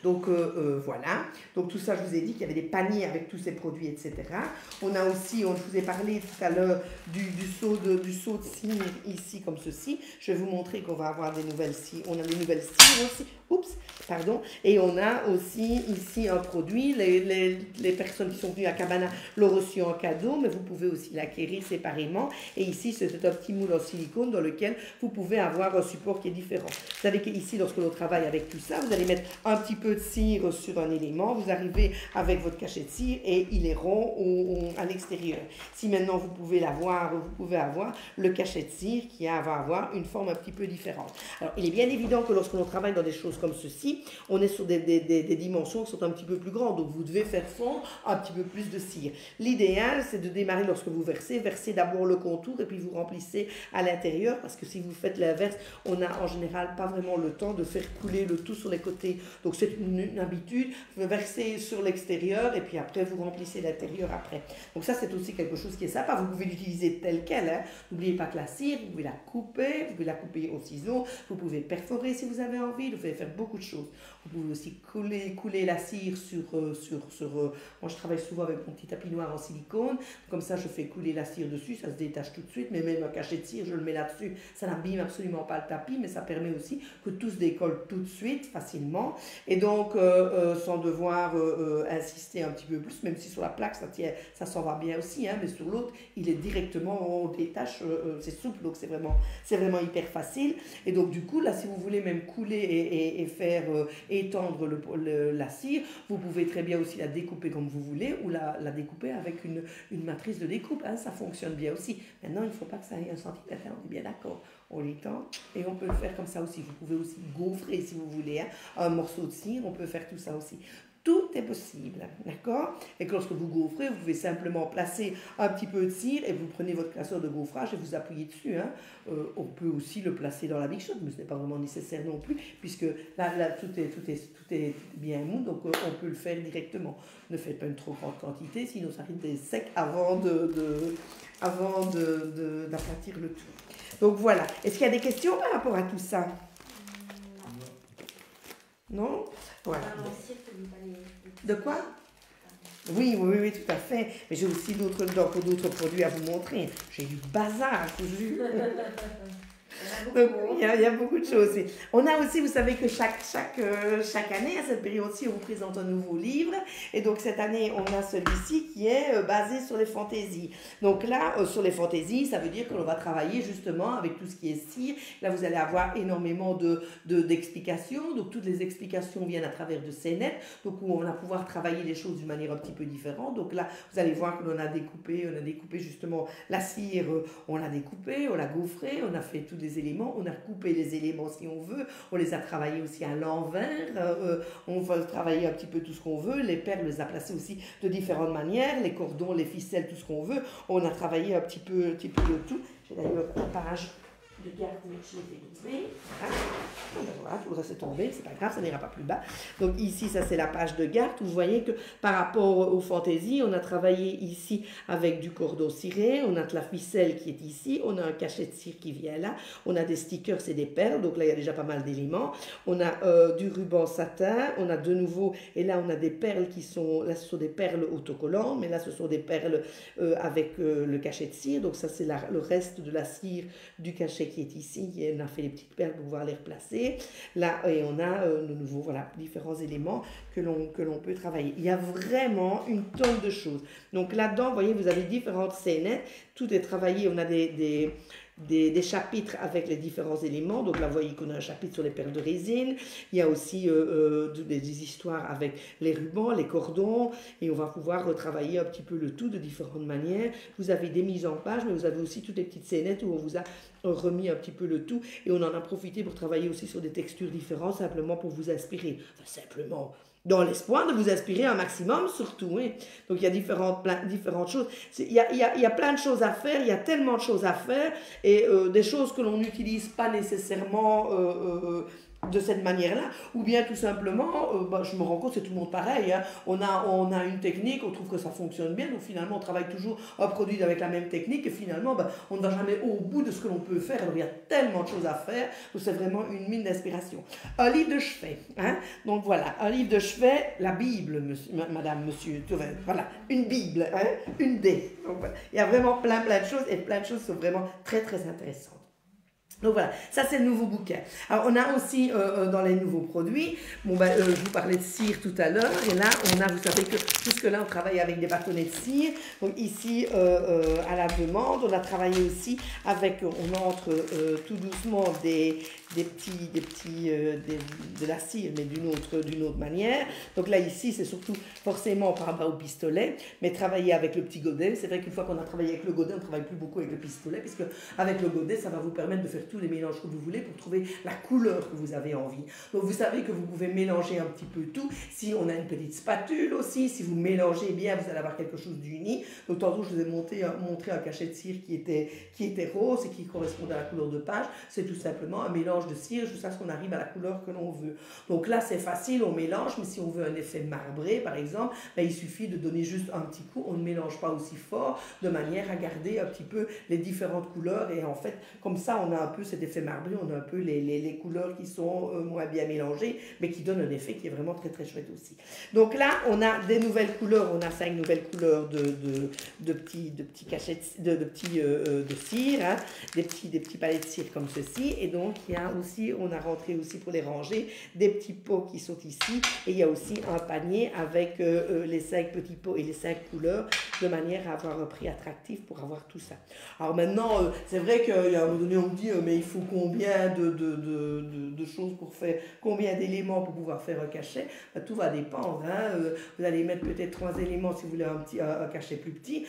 Donc voilà, donc tout ça je vous ai dit qu'il y avait des paniers avec tous ces produits, etc. On a aussi, je vous ai parlé tout à l'heure du seau de cire ici comme ceci. Je vais vous montrer qu'on va avoir des nouvelles cires. On a des nouvelles cires aussi. Oups, Pardon. Et on a aussi ici un produit. Les personnes qui sont venues à Cabana l'ont reçu en cadeau, mais vous pouvez aussi l'acquérir séparément. Et ici, c'est un petit moule en silicone dans lequel vous pouvez avoir un support qui est différent. Vous savez qu'ici, lorsque l'on travaille avec tout ça, vous allez mettre un petit peu de cire sur un élément. Vous arrivez avec votre cachet de cire et il est rond à l'extérieur. Si maintenant vous pouvez avoir le cachet de cire qui va avoir une forme un petit peu différente. Alors, il est bien évident que lorsque l'on travaille dans des choses comme ceci, on est sur des dimensions qui sont un petit peu plus grandes, donc vous devez faire fondre un petit peu plus de cire. L'idéal, c'est de démarrer lorsque vous versez d'abord le contour et puis vous remplissez à l'intérieur, parce que si vous faites l'inverse, on n'a en général pas vraiment le temps de faire couler le tout sur les côtés. Donc c'est une habitude, vous versez sur l'extérieur et puis après vous remplissez l'intérieur après. Donc ça, c'est aussi quelque chose qui est sympa. Vous pouvez l'utiliser tel quel, hein. N'oubliez pas que la cire, vous pouvez la couper au ciseau, vous pouvez perforer si vous avez envie, vous pouvez faire beaucoup de choses. Vous pouvez aussi couler la cire moi je travaille souvent avec mon petit tapis noir en silicone, comme ça je fais couler la cire dessus, ça se détache tout de suite, mais même un cachet de cire, je le mets là-dessus, ça n'abîme absolument pas le tapis, mais ça permet aussi que tout se décolle tout de suite, facilement, et donc sans devoir insister un petit peu plus, même si sur la plaque ça s'en va bien aussi, hein, mais sur l'autre, il est directement, on détache, c'est souple, donc c'est vraiment hyper facile, et donc du coup, là, si vous voulez même couler et faire étendre la cire, vous pouvez très bien aussi la découper comme vous voulez ou la découper avec une matrice de découpe, hein, ça fonctionne bien aussi. Maintenant, il ne faut pas que ça aille 1 centimètre, hein, on est bien d'accord. On l'étend et on peut le faire comme ça aussi. Vous pouvez aussi gaufrer si vous voulez, hein, un morceau de cire, on peut faire tout ça aussi. Tout est possible, d'accord? Et que lorsque vous gaufrez, vous pouvez simplement placer un petit peu de cire et vous prenez votre classeur de gaufrage et vous appuyez dessus, hein. On peut aussi le placer dans la Big Shot, mais ce n'est pas vraiment nécessaire non plus, puisque là tout est bien mou, donc on peut le faire directement. Ne faites pas une trop grande quantité, sinon ça risque d'être sec avant d'aplatir le tout. Donc voilà. Est-ce qu'il y a des questions par rapport à tout ça? Non? Voilà. De quoi? Oui, tout à fait. Mais j'ai aussi d'autres produits à vous montrer. J'ai du bazar, je vous jure. Donc, il y a beaucoup de choses. On a aussi, vous savez que chaque année, à cette période-ci, on vous présente un nouveau livre. Et donc, cette année, on a celui-ci qui est basé sur les fantaisies. Donc là, sur les fantaisies, ça veut dire qu'on va travailler justement avec tout ce qui est cire. Là, vous allez avoir énormément d'explications. Donc, toutes les explications viennent à travers de scénettes. Donc, où on va pouvoir travailler les choses d'une manière un petit peu différente. Donc là, vous allez voir que l'on a découpé justement la cire, on l'a découpée, on l'a gaufrée, on a fait tous les éléments, on a coupé les éléments si on veut, on les a travaillés aussi à l'envers, on va travailler un petit peu tout ce qu'on veut, les perles, on les a placées aussi de différentes manières, les cordons, les ficelles, tout ce qu'on veut, on a travaillé un petit peu de tout. J'ai d'ailleurs un page de garde, mais je les ai loupés. Voilà, tout le reste est tombé, c'est pas grave, ça n'ira pas plus bas. Donc ici, ça c'est la page de garde. Vous voyez que par rapport aux fantaisies, on a travaillé ici avec du cordon ciré, on a de la ficelle qui est ici, on a un cachet de cire qui vient là, on a des stickers et des perles, donc là il y a déjà pas mal d'éléments. On a du ruban satin, on a de nouveau, et là on a des perles qui sont, là ce sont des perles autocollantes, mais là ce sont des perles avec le cachet de cire, donc ça c'est le reste de la cire du cachet qui est ici, on a fait les petites perles pour pouvoir les replacer. Là, et on a de nouveau, voilà, différents éléments que l'on peut travailler. Il y a vraiment une tonne de choses. Donc là-dedans, vous voyez, vous avez différentes scénettes, tout est travaillé, on a des chapitres avec les différents éléments. Donc là, vous voyez qu'on a un chapitre sur les perles de résine. Il y a aussi des histoires avec les rubans, les cordons. Et on va pouvoir retravailler un petit peu le tout de différentes manières. Vous avez des mises en page, mais vous avez aussi toutes les petites scénettes où on vous a remis un petit peu le tout. Et on en a profité pour travailler aussi sur des textures différentes, simplement pour vous inspirer. Enfin, simplement, dans l'espoir de vous inspirer un maximum, surtout. Hein. Donc, il y a différentes choses. Il y a plein de choses à faire, il y a tellement de choses à faire, et des choses que l'on n'utilise pas nécessairement de cette manière-là, ou bien tout simplement, je me rends compte, c'est tout le monde pareil, hein. On a une technique, on trouve que ça fonctionne bien, donc finalement on travaille toujours un produit avec la même technique, et finalement on ne va jamais au bout de ce que l'on peut faire, alors il y a tellement de choses à faire, donc c'est vraiment une mine d'inspiration. Un livre de chevet, hein. Donc voilà, un livre de chevet, la Bible, madame, monsieur, voilà, une Bible, hein, une dé. Donc voilà, il y a vraiment plein de choses, et plein de choses sont vraiment très très intéressantes. Donc voilà, ça c'est le nouveau bouquin. Alors on a aussi dans les nouveaux produits, je vous parlais de cire tout à l'heure, et là on a, vous savez que jusque-là on travaille avec des bâtonnets de cire, donc ici à la demande, on a travaillé aussi avec, on entre tout doucement de la cire, mais d'une autre manière. Donc là ici c'est surtout forcément par rapport au pistolet, mais travailler avec le petit godet. C'est vrai qu'une fois qu'on a travaillé avec le godet, on ne travaille plus beaucoup avec le pistolet, puisque avec le godet ça va vous permettre de faire tous les mélanges que vous voulez pour trouver la couleur que vous avez envie. Donc vous savez que vous pouvez mélanger un petit peu tout. Si on a une petite spatule aussi, si vous mélangez bien, vous allez avoir quelque chose d'uni. Donc tantôt je vous ai montré un cachet de cire qui était rose et qui correspondait à la couleur de page. C'est tout simplement un mélange de cire jusqu'à ce qu'on arrive à la couleur que l'on veut. Donc là c'est facile, on mélange, mais si on veut un effet marbré par exemple, il suffit de donner juste un petit coup. On ne mélange pas aussi fort de manière à garder un petit peu les différentes couleurs, et en fait comme ça on a un peu cet effet marbré, on a un peu les couleurs qui sont moins bien mélangées, mais qui donnent un effet qui est vraiment très très chouette aussi. Donc là, on a des nouvelles couleurs, on a 5 nouvelles couleurs de petits cachets de cire, hein, des petits palets de cire comme ceci, et donc il y a aussi, on a rentré aussi pour les ranger, des petits pots qui sont ici, et il y a aussi un panier avec les 5 petits pots et les 5 couleurs, de manière à avoir un prix attractif pour avoir tout ça. Alors maintenant, c'est vrai qu'à un moment donné, on me dit, mais il faut combien de choses pour faire, combien d'éléments pour pouvoir faire un cachet? Tout va dépendre. Hein. Vous allez mettre peut-être 3 éléments si vous voulez un cachet plus petit.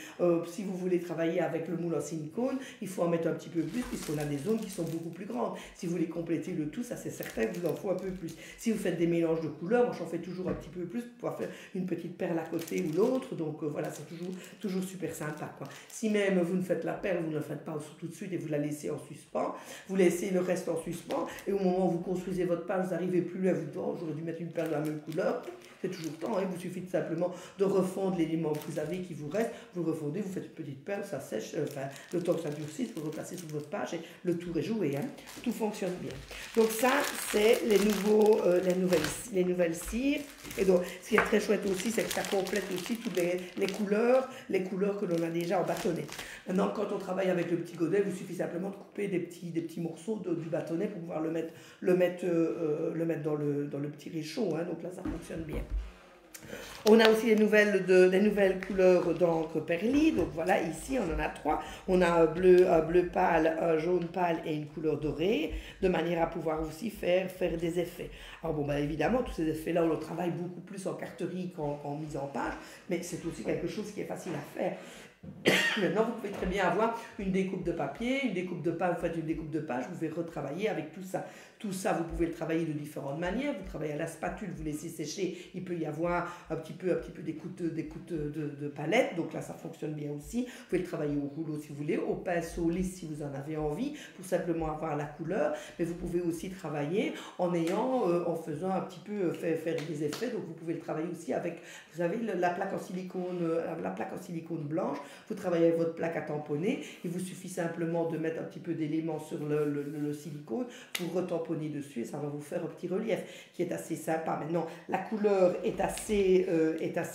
Si vous voulez travailler avec le moule en silicone, il faut en mettre un petit peu plus, puisqu'on a des zones qui sont beaucoup plus grandes. Si vous voulez compléter le tout, ça c'est certain que vous en faut un peu plus. Si vous faites des mélanges de couleurs, moi j'en fais toujours un petit peu plus pour pouvoir faire une petite perle à côté ou l'autre. Donc voilà, c'est toujours super sympa, quoi. Si même vous ne faites la perle, vous ne la faites pas tout de suite et vous la laissez en suspens, vous laissez le reste en suspens, et au moment où vous construisez votre page, vous n'arrivez plus à vous dire, oh, j'aurais dû mettre une perle de la même couleur. C'est toujours temps, hein. Il vous suffit simplement de refondre l'élément que vous avez qui vous reste, vous le refondez, vous faites une petite perle, ça sèche, le temps que ça durcisse, vous replacez sur votre page et le tour est joué, hein. Tout fonctionne bien. Donc ça, c'est les nouvelles cires. Et donc, ce qui est très chouette aussi, c'est que ça complète aussi toutes les couleurs que l'on a déjà en bâtonnet. Maintenant, quand on travaille avec le petit godet, il vous suffit simplement de couper des petits morceaux du bâtonnet pour pouvoir le mettre dans le petit réchaud, hein. Donc là, ça fonctionne bien. On a aussi des nouvelles couleurs d'encre Perli. Donc voilà, ici on en a 3. On a un bleu pâle, un jaune pâle et une couleur dorée, de manière à pouvoir aussi faire des effets. Alors bon, évidemment, tous ces effets-là, on le travaille beaucoup plus en carterie qu'en mise en page, mais c'est aussi quelque chose qui est facile à faire. Maintenant, vous pouvez très bien avoir une découpe de papier, une découpe de page, vous faites une découpe de page, vous pouvez retravailler avec tout ça. Tout ça, vous pouvez le travailler de différentes manières. Vous travaillez à la spatule, vous laissez sécher. Il peut y avoir un petit peu des coups de palette. Donc là, ça fonctionne bien aussi. Vous pouvez le travailler au rouleau si vous voulez, au pinceau lisse si vous en avez envie, pour simplement avoir la couleur. Mais vous pouvez aussi travailler en faisant un petit peu faire des effets. Donc vous pouvez le travailler aussi avec, vous savez, la plaque en silicone blanche. Vous travaillez avec votre plaque à tamponner. Il vous suffit simplement de mettre un petit peu d'éléments sur le silicone pour retamponner dessus, et ça va vous faire un petit relief qui est assez sympa. Maintenant, la couleur est assez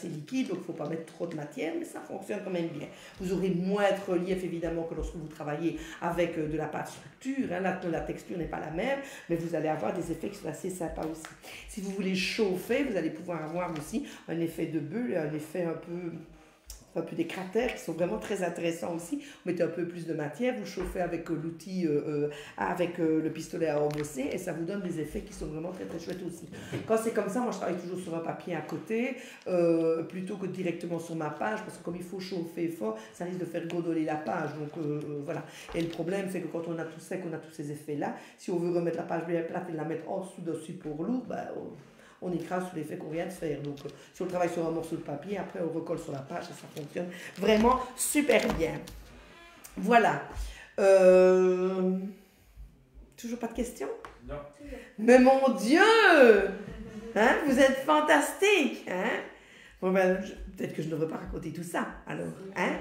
liquide, donc il ne faut pas mettre trop de matière, mais ça fonctionne quand même bien. Vous aurez moins de relief évidemment que lorsque vous travaillez avec de la pâte structure, hein. La texture n'est pas la même, mais vous allez avoir des effets qui sont assez sympas aussi. Si vous voulez chauffer, vous allez pouvoir avoir aussi un effet de bulle, un effet un peu des cratères qui sont vraiment très intéressants aussi. Vous mettez un peu plus de matière, vous chauffez avec l'outil, avec le pistolet à embosser, et ça vous donne des effets qui sont vraiment très très chouettes aussi. Quand c'est comme ça, moi je travaille toujours sur un papier à côté, plutôt que directement sur ma page, parce que comme il faut chauffer fort, ça risque de faire gondoler la page. Donc voilà. Et le problème, c'est que quand on a tout ça, qu'on a tous ces effets-là, si on veut remettre la page bien plate et la mettre en dessous d'un support lourd, on écrase sous l'effet qu'on vient de faire. Donc, si on travaille sur un morceau de papier, après on recolle sur la page et ça fonctionne vraiment super bien. Voilà. Toujours pas de questions? Non. Mais mon Dieu! Hein? Vous êtes fantastique! Hein? Bon, peut-être que je ne devrais pas raconter tout ça, alors. Hein?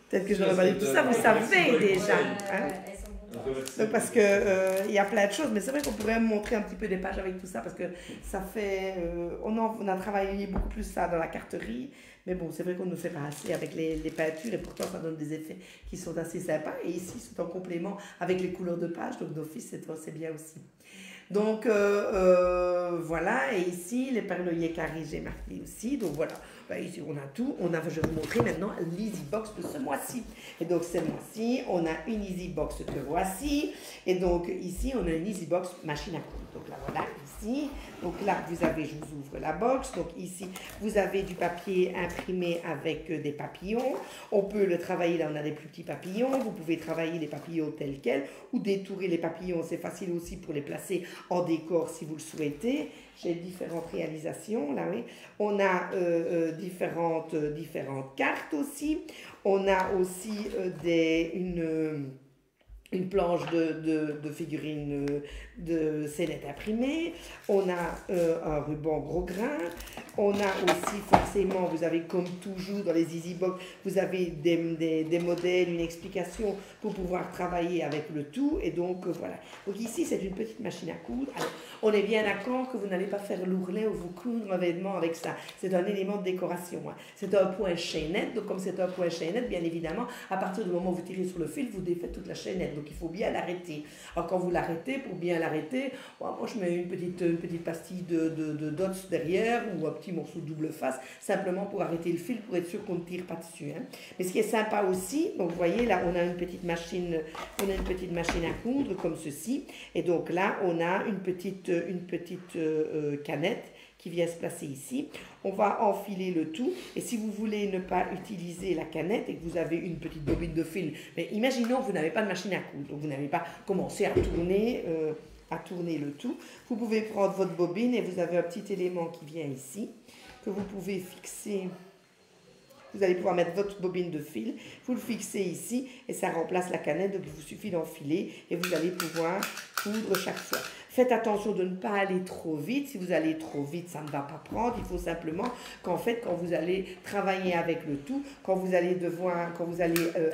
Peut-être que je ne devrais pas dire tout ça, vous savez déjà. Hein? Elles sont Donc, parce que il y a plein de choses, mais c'est vrai qu'on pourrait montrer un petit peu des pages avec tout ça, parce que ça fait, on a travaillé beaucoup plus ça dans la carterie, mais bon, c'est vrai qu'on ne fait pas assez avec les peintures, et pourtant ça donne des effets qui sont assez sympas, et ici c'est en complément avec les couleurs de page, donc d'office c'est bien aussi. Donc voilà, et ici les perloyers carrés j'ai marqué aussi, donc voilà. Ben, ici on a tout, je vais vous montrer maintenant l'Easy Box de ce mois-ci. Et donc ce mois-ci, on a une Easy Box que voici, et donc ici on a une Easy Box machine à coudre. Donc là voilà, ici, donc là vous avez, je vous ouvre la box, donc ici vous avez du papier imprimé avec des papillons. On peut le travailler, là on a des plus petits papillons, vous pouvez travailler les papillons tels quels, ou détourer les papillons, c'est facile aussi pour les placer en décor si vous le souhaitez. J'ai différentes réalisations, là, oui. On a différentes cartes aussi. On a aussi une planche de figurines de scénettes imprimées. On a un ruban gros grain. On a aussi forcément, vous avez comme toujours dans les Easy Box, vous avez des modèles, une explication pour pouvoir travailler avec le tout. Et donc voilà. Donc ici c'est une petite machine à coudre. Alors, on est bien d'accord que vous n'allez pas faire l'ourlet ou vous coudre un vêtement avec ça. C'est un élément de décoration. Hein. C'est un point chaînette. Donc comme c'est un point chaînette, bien évidemment, à partir du moment où vous tirez sur le fil, vous défaites toute la chaînette. Donc il faut bien l'arrêter. Alors quand vous l'arrêtez, pour bien l'arrêter, moi je mets une petite pastille de dots derrière ou un petit morceau de double face, simplement pour arrêter le fil, pour être sûr qu'on ne tire pas dessus. Hein. Mais ce qui est sympa aussi, donc vous voyez là on a une petite machine à coudre comme ceci. Et donc là on a une petite canette qui vient se placer ici. On va enfiler le tout. Et si vous voulez ne pas utiliser la canette et que vous avez une petite bobine de fil, mais imaginons que vous n'avez pas de machine à coudre, donc vous n'avez pas commencé à tourner le tout. Vous pouvez prendre votre bobine et vous avez un petit élément qui vient ici, que vous pouvez fixer. Vous allez pouvoir mettre votre bobine de fil, vous le fixez ici et ça remplace la canette, donc il vous suffit d'enfiler et vous allez pouvoir coudre chaque fois. Faites attention de ne pas aller trop vite. Si vous allez trop vite, ça ne va pas prendre. Il faut simplement qu'en fait, quand vous allez travailler avec le tout, quand vous allez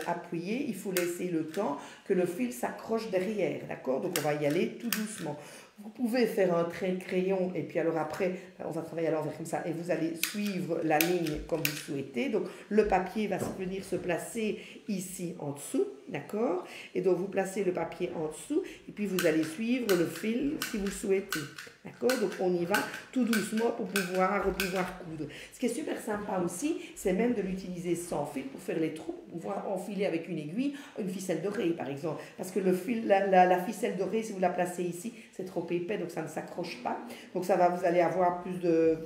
appuyer, il faut laisser le temps que le fil s'accroche derrière, d'accord? Donc on va y aller tout doucement. Vous pouvez faire un trait de crayon et puis alors après, on va travailler à l'envers comme ça et vous allez suivre la ligne comme vous souhaitez. Donc le papier va venir se placer ici en dessous, d'accord? Et donc vous placez le papier en dessous et puis vous allez suivre le fil si vous le souhaitez. D'accord? Donc on y va tout doucement pour pouvoir coudre. Ce qui est super sympa aussi, c'est même de l'utiliser sans fil pour faire les trous, pour pouvoir enfiler avec une aiguille, une ficelle d'oreille par exemple. Parce que le fil, la ficelle d'oreille, si vous la placez ici, c'est trop épais, donc ça ne s'accroche pas. Donc vous allez avoir plus de...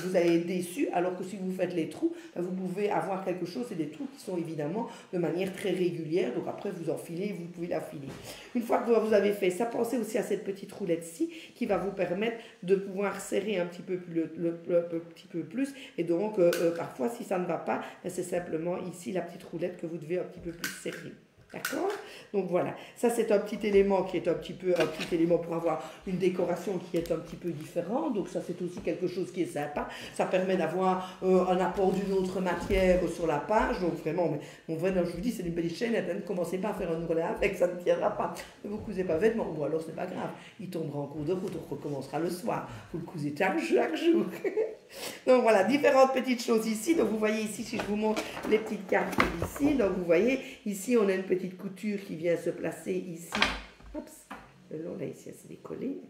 vous allez être déçu, alors que si vous faites les trous, vous pouvez avoir quelque chose, c'est des trous qui sont évidemment de manière très régulière, donc après vous enfilez, vous pouvez l'affiler. Une fois que vous avez fait ça, pensez aussi à cette petite roulette-ci qui va vous permettre de pouvoir serrer un petit peu plus, et donc parfois si ça ne va pas, c'est simplement ici la petite roulette que vous devez un petit peu plus serrer. D'accord? Donc voilà, ça c'est un petit élément qui est un petit élément pour avoir une décoration qui est un petit peu différente. Donc ça c'est aussi quelque chose qui est sympa. Ça permet d'avoir un apport d'une autre matière sur la page. Donc vraiment, je vous dis, c'est une belle chaîne. Ne commencez pas à faire un ourlet avec, ça ne tiendra pas. Ne vous cousez pas vêtements, ou alors c'est pas grave. Il tombera en cours de route, on recommencera le soir. Vous le cousez chaque jour. Donc voilà, différentes petites choses ici. Donc vous voyez ici, si je vous montre les petites cartes ici, donc vous voyez ici on a une petite couture qui vient se placer ici. Oups, non, là ici elle s'est décollée.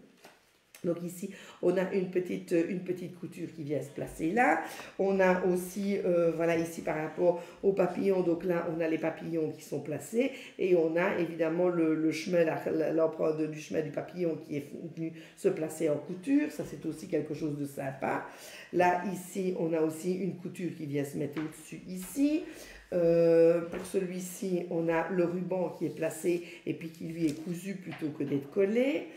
Donc ici, on a une petite couture qui vient se placer là. On a aussi, voilà, ici par rapport aux papillons, donc là, on a les papillons qui sont placés. Et on a évidemment le chemin, l'empreinte du chemin du papillon qui est venu se placer en couture. Ça, c'est aussi quelque chose de sympa. Là, ici, on a aussi une couture qui vient se mettre au-dessus ici. Pour celui-ci, on a le ruban qui est placé et puis qui lui est cousu plutôt que d'être collé.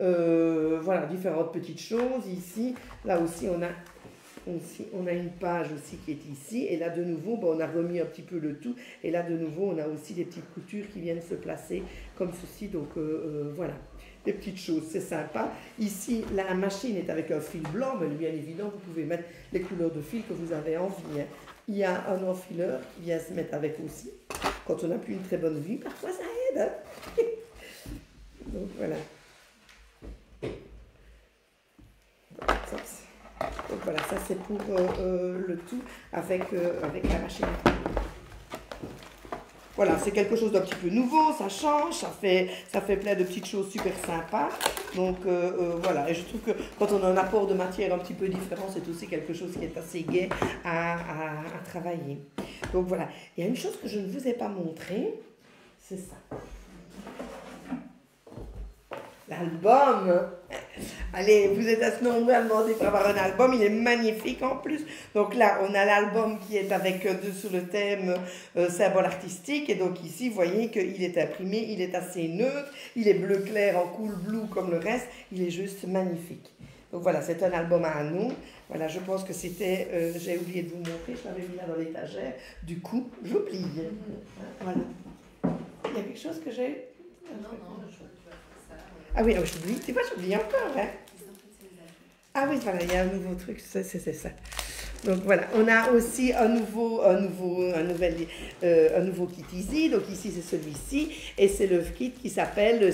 Voilà, différentes petites choses ici. Là aussi, on a une page aussi qui est ici. Et là, de nouveau, on a remis un petit peu le tout. Et là, de nouveau, on a aussi des petites coutures qui viennent se placer comme ceci. Donc, voilà, des petites choses, c'est sympa. Ici, la machine est avec un fil blanc, mais bien évidemment, vous pouvez mettre les couleurs de fil que vous avez envie. Hein. Il y a un enfileur qui vient se mettre avec aussi. Quand on n'a plus une très bonne vue, parfois ça aide. aide. Hein. Donc voilà. Donc voilà, ça c'est pour le tout avec la machine. Voilà, c'est quelque chose d'un petit peu nouveau, ça change, ça fait plein de petites choses super sympas. Donc voilà, et je trouve que quand on a un apport de matière un petit peu différent, c'est aussi quelque chose qui est assez gai à travailler. Donc voilà, il y a une chose que je ne vous ai pas montrée, c'est ça. L'album. Allez, vous êtes assez nombreux à demander pour avoir un album, il est magnifique en plus. Donc là, on a l'album qui est avec sur le thème symbole artistique. Et donc ici, vous voyez qu'il est imprimé, il est assez neutre, il est bleu clair en cool blue comme le reste, il est juste magnifique. Donc voilà, c'est un album à nous. Voilà, je pense que c'était, j'ai oublié de vous montrer, je l'avais mis là dans l'étagère. Du coup, j'oublie. Voilà. Il y a quelque chose que j'ai... Non, je vois que tu vas faire ça. Ah oui, j'oublie, tu vois, j'oublie encore, hein. Ah oui, voilà, il y a un nouveau truc, c'est ça. Donc voilà, on a aussi un nouveau kit easy. Donc ici c'est celui-ci et c'est le kit qui s'appelle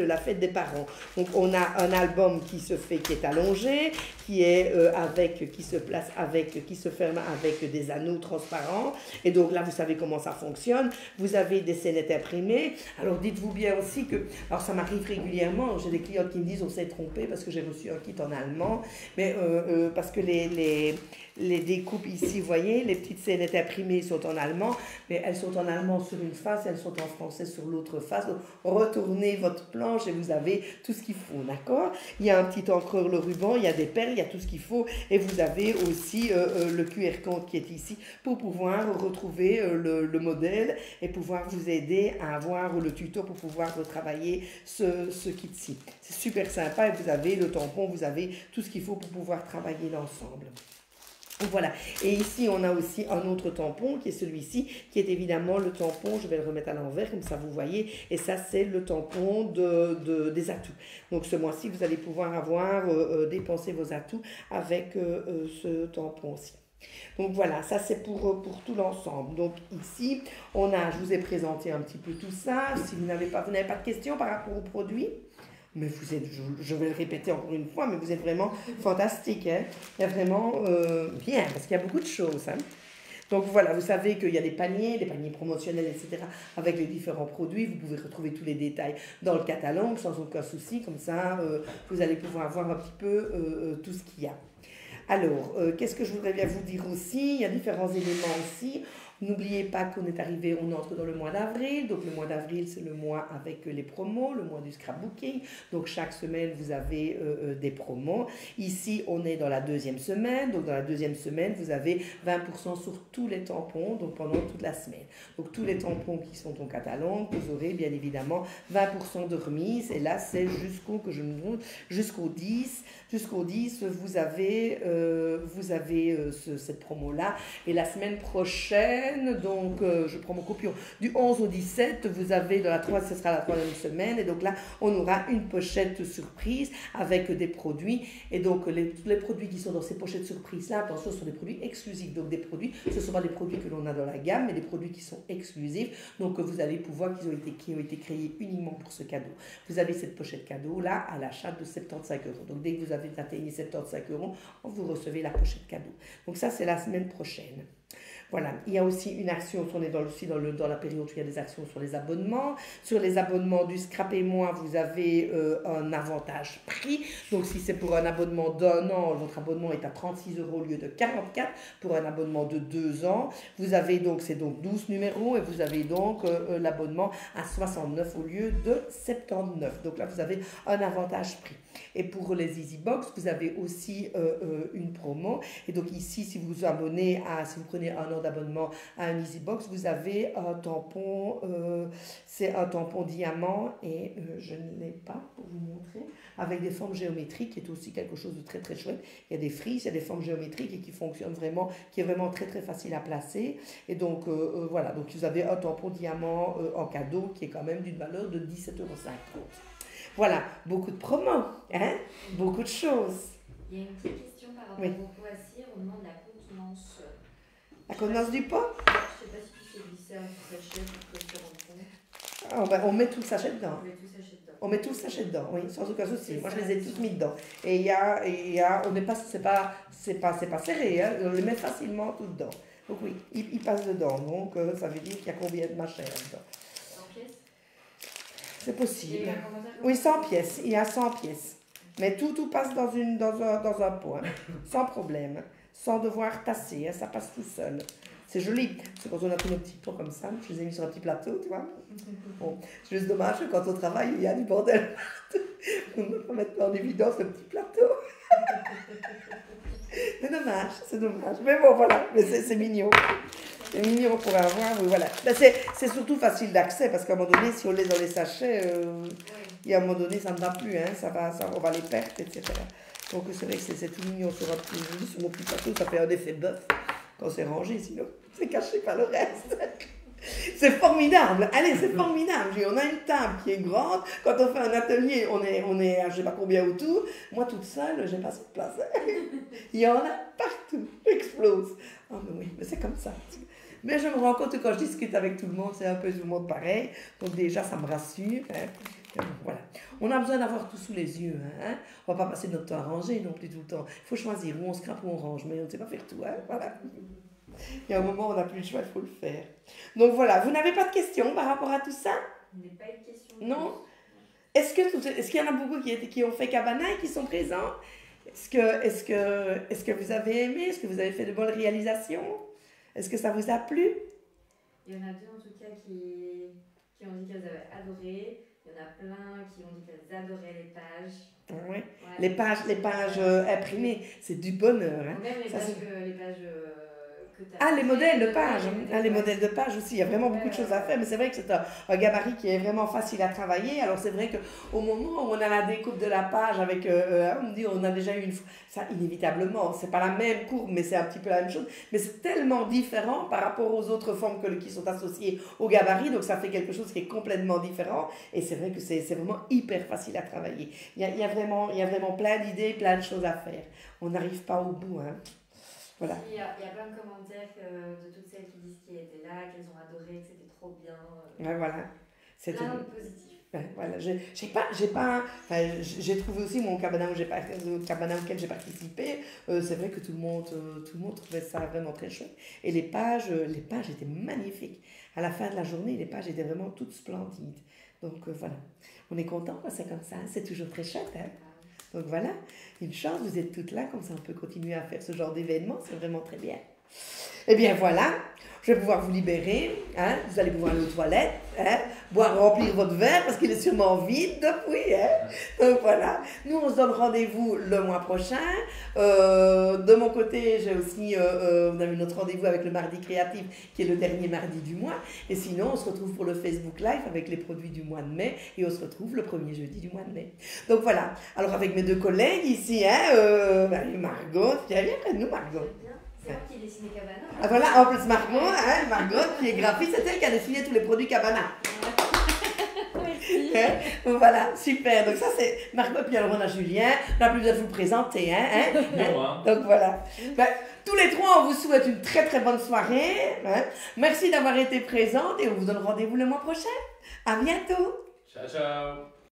la fête des parents. Donc on a un album qui se fait, qui est allongé, qui est qui se ferme avec des anneaux transparents. Et donc là vous savez comment ça fonctionne. Vous avez des scénettes imprimées. Alors dites-vous bien aussi que, alors ça m'arrive régulièrement, j'ai des clients qui me disent on s'est trompé parce que j'ai reçu un kit en allemand, mais parce que les découpes ici, vous voyez, les petites scénettes imprimées sont en allemand, mais elles sont en allemand sur une face, elles sont en français sur l'autre face. Donc, retournez votre planche et vous avez tout ce qu'il faut, d'accord? Il y a un petit encreur, le ruban, il y a des perles, il y a tout ce qu'il faut. Et vous avez aussi le QR code qui est ici pour pouvoir retrouver le modèle et pouvoir vous aider à avoir le tuto pour pouvoir retravailler ce kit-ci. C'est super sympa et vous avez le tampon, vous avez tout ce qu'il faut pour pouvoir travailler l'ensemble. Voilà, et ici on a aussi un autre tampon qui est celui-ci, qui est évidemment le tampon, je vais le remettre à l'envers comme ça vous voyez, et ça c'est le tampon des atouts. Donc ce mois-ci vous allez pouvoir avoir dépensé vos atouts avec ce tampon-ci. Donc voilà, ça c'est pour tout l'ensemble. Donc ici, je vous ai présenté un petit peu tout ça. Si vous n'avez pas de questions par rapport aux produits, mais vous êtes, je vais le répéter encore une fois, mais vous êtes vraiment fantastique. Hein. Il y a vraiment bien, parce qu'il y a beaucoup de choses. Hein. Donc voilà, vous savez qu'il y a des paniers promotionnels, etc. avec les différents produits. Vous pouvez retrouver tous les détails dans le catalogue sans aucun souci. Comme ça, vous allez pouvoir voir un petit peu tout ce qu'il y a. Alors, qu'est-ce que je voudrais bien vous dire aussi? Il y a différents éléments aussi. N'oubliez pas qu'on est arrivé, on entre dans le mois d'avril. Donc le mois d'avril, c'est le mois avec les promos, le mois du scrapbooking. Donc chaque semaine, vous avez des promos. Ici, on est dans la deuxième semaine. Donc dans la deuxième semaine, vous avez 20% sur tous les tampons, donc pendant toute la semaine. Donc tous les tampons qui sont au catalogue, vous aurez bien évidemment 20% de remise. Et là, c'est jusqu'au 10. Jusqu'au 10, vous avez cette promo-là. Et la semaine prochaine, donc je prends mon copion, du 11 au 17, vous avez, ce sera la troisième semaine, et donc là, on aura une pochette surprise avec des produits. Et donc, tous les produits qui sont dans ces pochettes surprises-là, attention, ce sont des produits exclusifs. Donc, des produits, ce ne sont pas des produits que l'on a dans la gamme, mais des produits qui sont exclusifs. Donc, vous allez pouvoir, qui ont été créés uniquement pour ce cadeau. Vous avez cette pochette cadeau-là à l'achat de 75 €. Donc, dès que vous avez atteigné 75 €, vous recevez la pochette cadeau. Donc, ça, c'est la semaine prochaine. Voilà, il y a aussi une action, on est aussi dans la période où il y a des actions sur les abonnements. Sur les abonnements du Scrap et moi, vous avez un avantage prix. Donc si c'est pour un abonnement d'1 an, votre abonnement est à 36 € au lieu de 44. Pour un abonnement de 2 ans, vous avez donc, c'est donc 12 numéros et vous avez donc l'abonnement à 69 au lieu de 79. Donc là, vous avez un avantage prix. Et pour les EasyBox, vous avez aussi une promo. Et donc ici, si vous prenez un an d'abonnement à un EasyBox, vous avez un tampon, c'est un tampon diamant et je ne l'ai pas pour vous montrer, avec des formes géométriques, qui est aussi quelque chose de très très chouette. Il y a des frises, il y a des formes géométriques et qui fonctionnent vraiment, qui est vraiment très très facile à placer. Et donc voilà, donc vous avez un tampon diamant en cadeau qui est quand même d'une valeur de 17,50 €. Voilà, beaucoup de promos, hein? Beaucoup de choses. Il y a une petite question par rapport au pot à cire, on demande la contenance. La contenance du pot? Je ne sais pas si tu sais se glisser un petit sachet pour que tu rentres compte. On met tout le sachet dedans. On met tout sachet dedans. On met tout le sachet dedans, oui, sans aucun souci. Moi, je les ai tous mis dedans. Et il y a, on n'est pas, c'est pas serré, hein, on les met facilement tout dedans. Donc oui, il passe dedans. Donc ça veut dire qu'il y a combien de machins dedans? 100 pièces. C'est possible. Et un commentaire Oui, 100 pièces. Il y a 100 pièces. Mais tout passe dans un pot, hein, sans problème, sans devoir tasser, hein, ça passe tout seul. C'est joli, c'est quand on a tous nos petits pots comme ça, je les ai mis sur un petit plateau, tu vois. Bon, c'est juste dommage que quand on travaille, il y a du bordel. On ne peut pas mettre en évidence le petit plateau. C'est dommage. Mais bon, voilà, mais c'est mignon. C'est mignon pour avoir, mais voilà. Ben, c'est surtout facile d'accès, parce qu'à un moment donné, si on les dans les sachets, et à un moment donné, ça ne va plus, hein, on va les perdre, etc. Donc c'est vrai que c'est tout mignon sur mon petit plateau, ça fait un effet bœuf quand c'est rangé, sinon c'est caché par le reste. C'est formidable, allez, c'est formidable. On a une table qui est grande, quand on fait un atelier, on est je ne sais pas combien autour. Moi toute seule, j'ai pas cette place. Il y en a partout, j'explose. Oh mais oui, mais c'est comme ça. Mais je me rends compte que quand je discute avec tout le monde, c'est un peu tout le monde pareil. Donc déjà, ça me rassure. Hein. Voilà. On a besoin d'avoir tout sous les yeux. Hein. On ne va pas passer notre temps à ranger non plus tout le temps. Il faut choisir où on scrape ou on range, mais on ne sait pas faire tout. Hein. Voilà. Il y a un moment où on n'a plus le choix, il faut le faire. Donc voilà, vous n'avez pas de questions par rapport à tout ça? Il n'est pas une question. Non. Est-ce qu'il y en a beaucoup qui ont fait Cabana et qui sont présents? Est-ce que vous avez aimé? Est-ce que vous avez fait de bonnes réalisations? Est-ce que ça vous a plu? Il y en a deux en tout cas qui ont dit qu'elles avaient adoré. Il y en a plein qui ont dit qu'elles adoraient les pages. Oui. Ouais. Les pages imprimées, c'est du bonheur. Hein. Même les Ça, pages que tu as. Ah, les modèles de pages. Ouais, Les modèles de pages aussi. Il y a vraiment beaucoup de choses à faire. Mais c'est vrai que c'est un gabarit qui est vraiment facile à travailler. Alors, c'est vrai qu'au moment où on a la découpe de la page avec... on a déjà eu une fois... Ça, inévitablement, c'est pas la même courbe, mais c'est un petit peu la même chose. Mais c'est tellement différent par rapport aux autres formes qui sont associées au gabarit. Donc, ça fait quelque chose qui est complètement différent. Et c'est vrai que c'est vraiment hyper facile à travailler. Il y a vraiment plein d'idées, plein de choses à faire. On n'arrive pas au bout, hein. Voilà. Il y a plein de commentaires de toutes celles qui disent qu'elles étaient là, qu'elles ont adoré, que c'était trop bien. Ouais, voilà. Plein de positifs. Ouais, voilà. J'ai trouvé aussi mon cabana auquel j'ai participé. C'est vrai que tout le monde trouvait ça vraiment très chouette. Et les pages étaient magnifiques. À la fin de la journée, les pages étaient vraiment toutes splendides. Donc voilà. On est content quand c'est comme ça. C'est toujours très chouette. Hein. Donc voilà, une chance, vous êtes toutes là, comme ça on peut continuer à faire ce genre d'événement, c'est vraiment très bien. Eh bien voilà, je vais pouvoir vous libérer, hein, vous allez pouvoir aller aux toilettes, hein, remplir votre verre parce qu'il est sûrement vide depuis. Hein. Donc voilà, nous on se donne rendez-vous le mois prochain. De mon côté, j'ai aussi, on a eu notre rendez-vous avec le mardi créatif qui est le dernier mardi du mois. Et sinon, on se retrouve pour le Facebook Live avec les produits du mois de mai et on se retrouve le premier jeudi du mois de mai. Donc voilà, alors avec mes deux collègues ici, hein, Margot, viens près de nous Margot. C'est moi qui ai dessiné Cabana. Ah, voilà, en plus Margot qui est graphiste, c'est elle qui a dessiné tous les produits Cabana. Hein? Voilà, super. Donc ça c'est Margot, puis alors on a Julien. On n'a plus besoin de vous présenter. Hein? Donc voilà. Ben, tous les trois, on vous souhaite une très très bonne soirée. Hein? Merci d'avoir été présente et on vous donne rendez-vous le mois prochain. À bientôt. Ciao, ciao.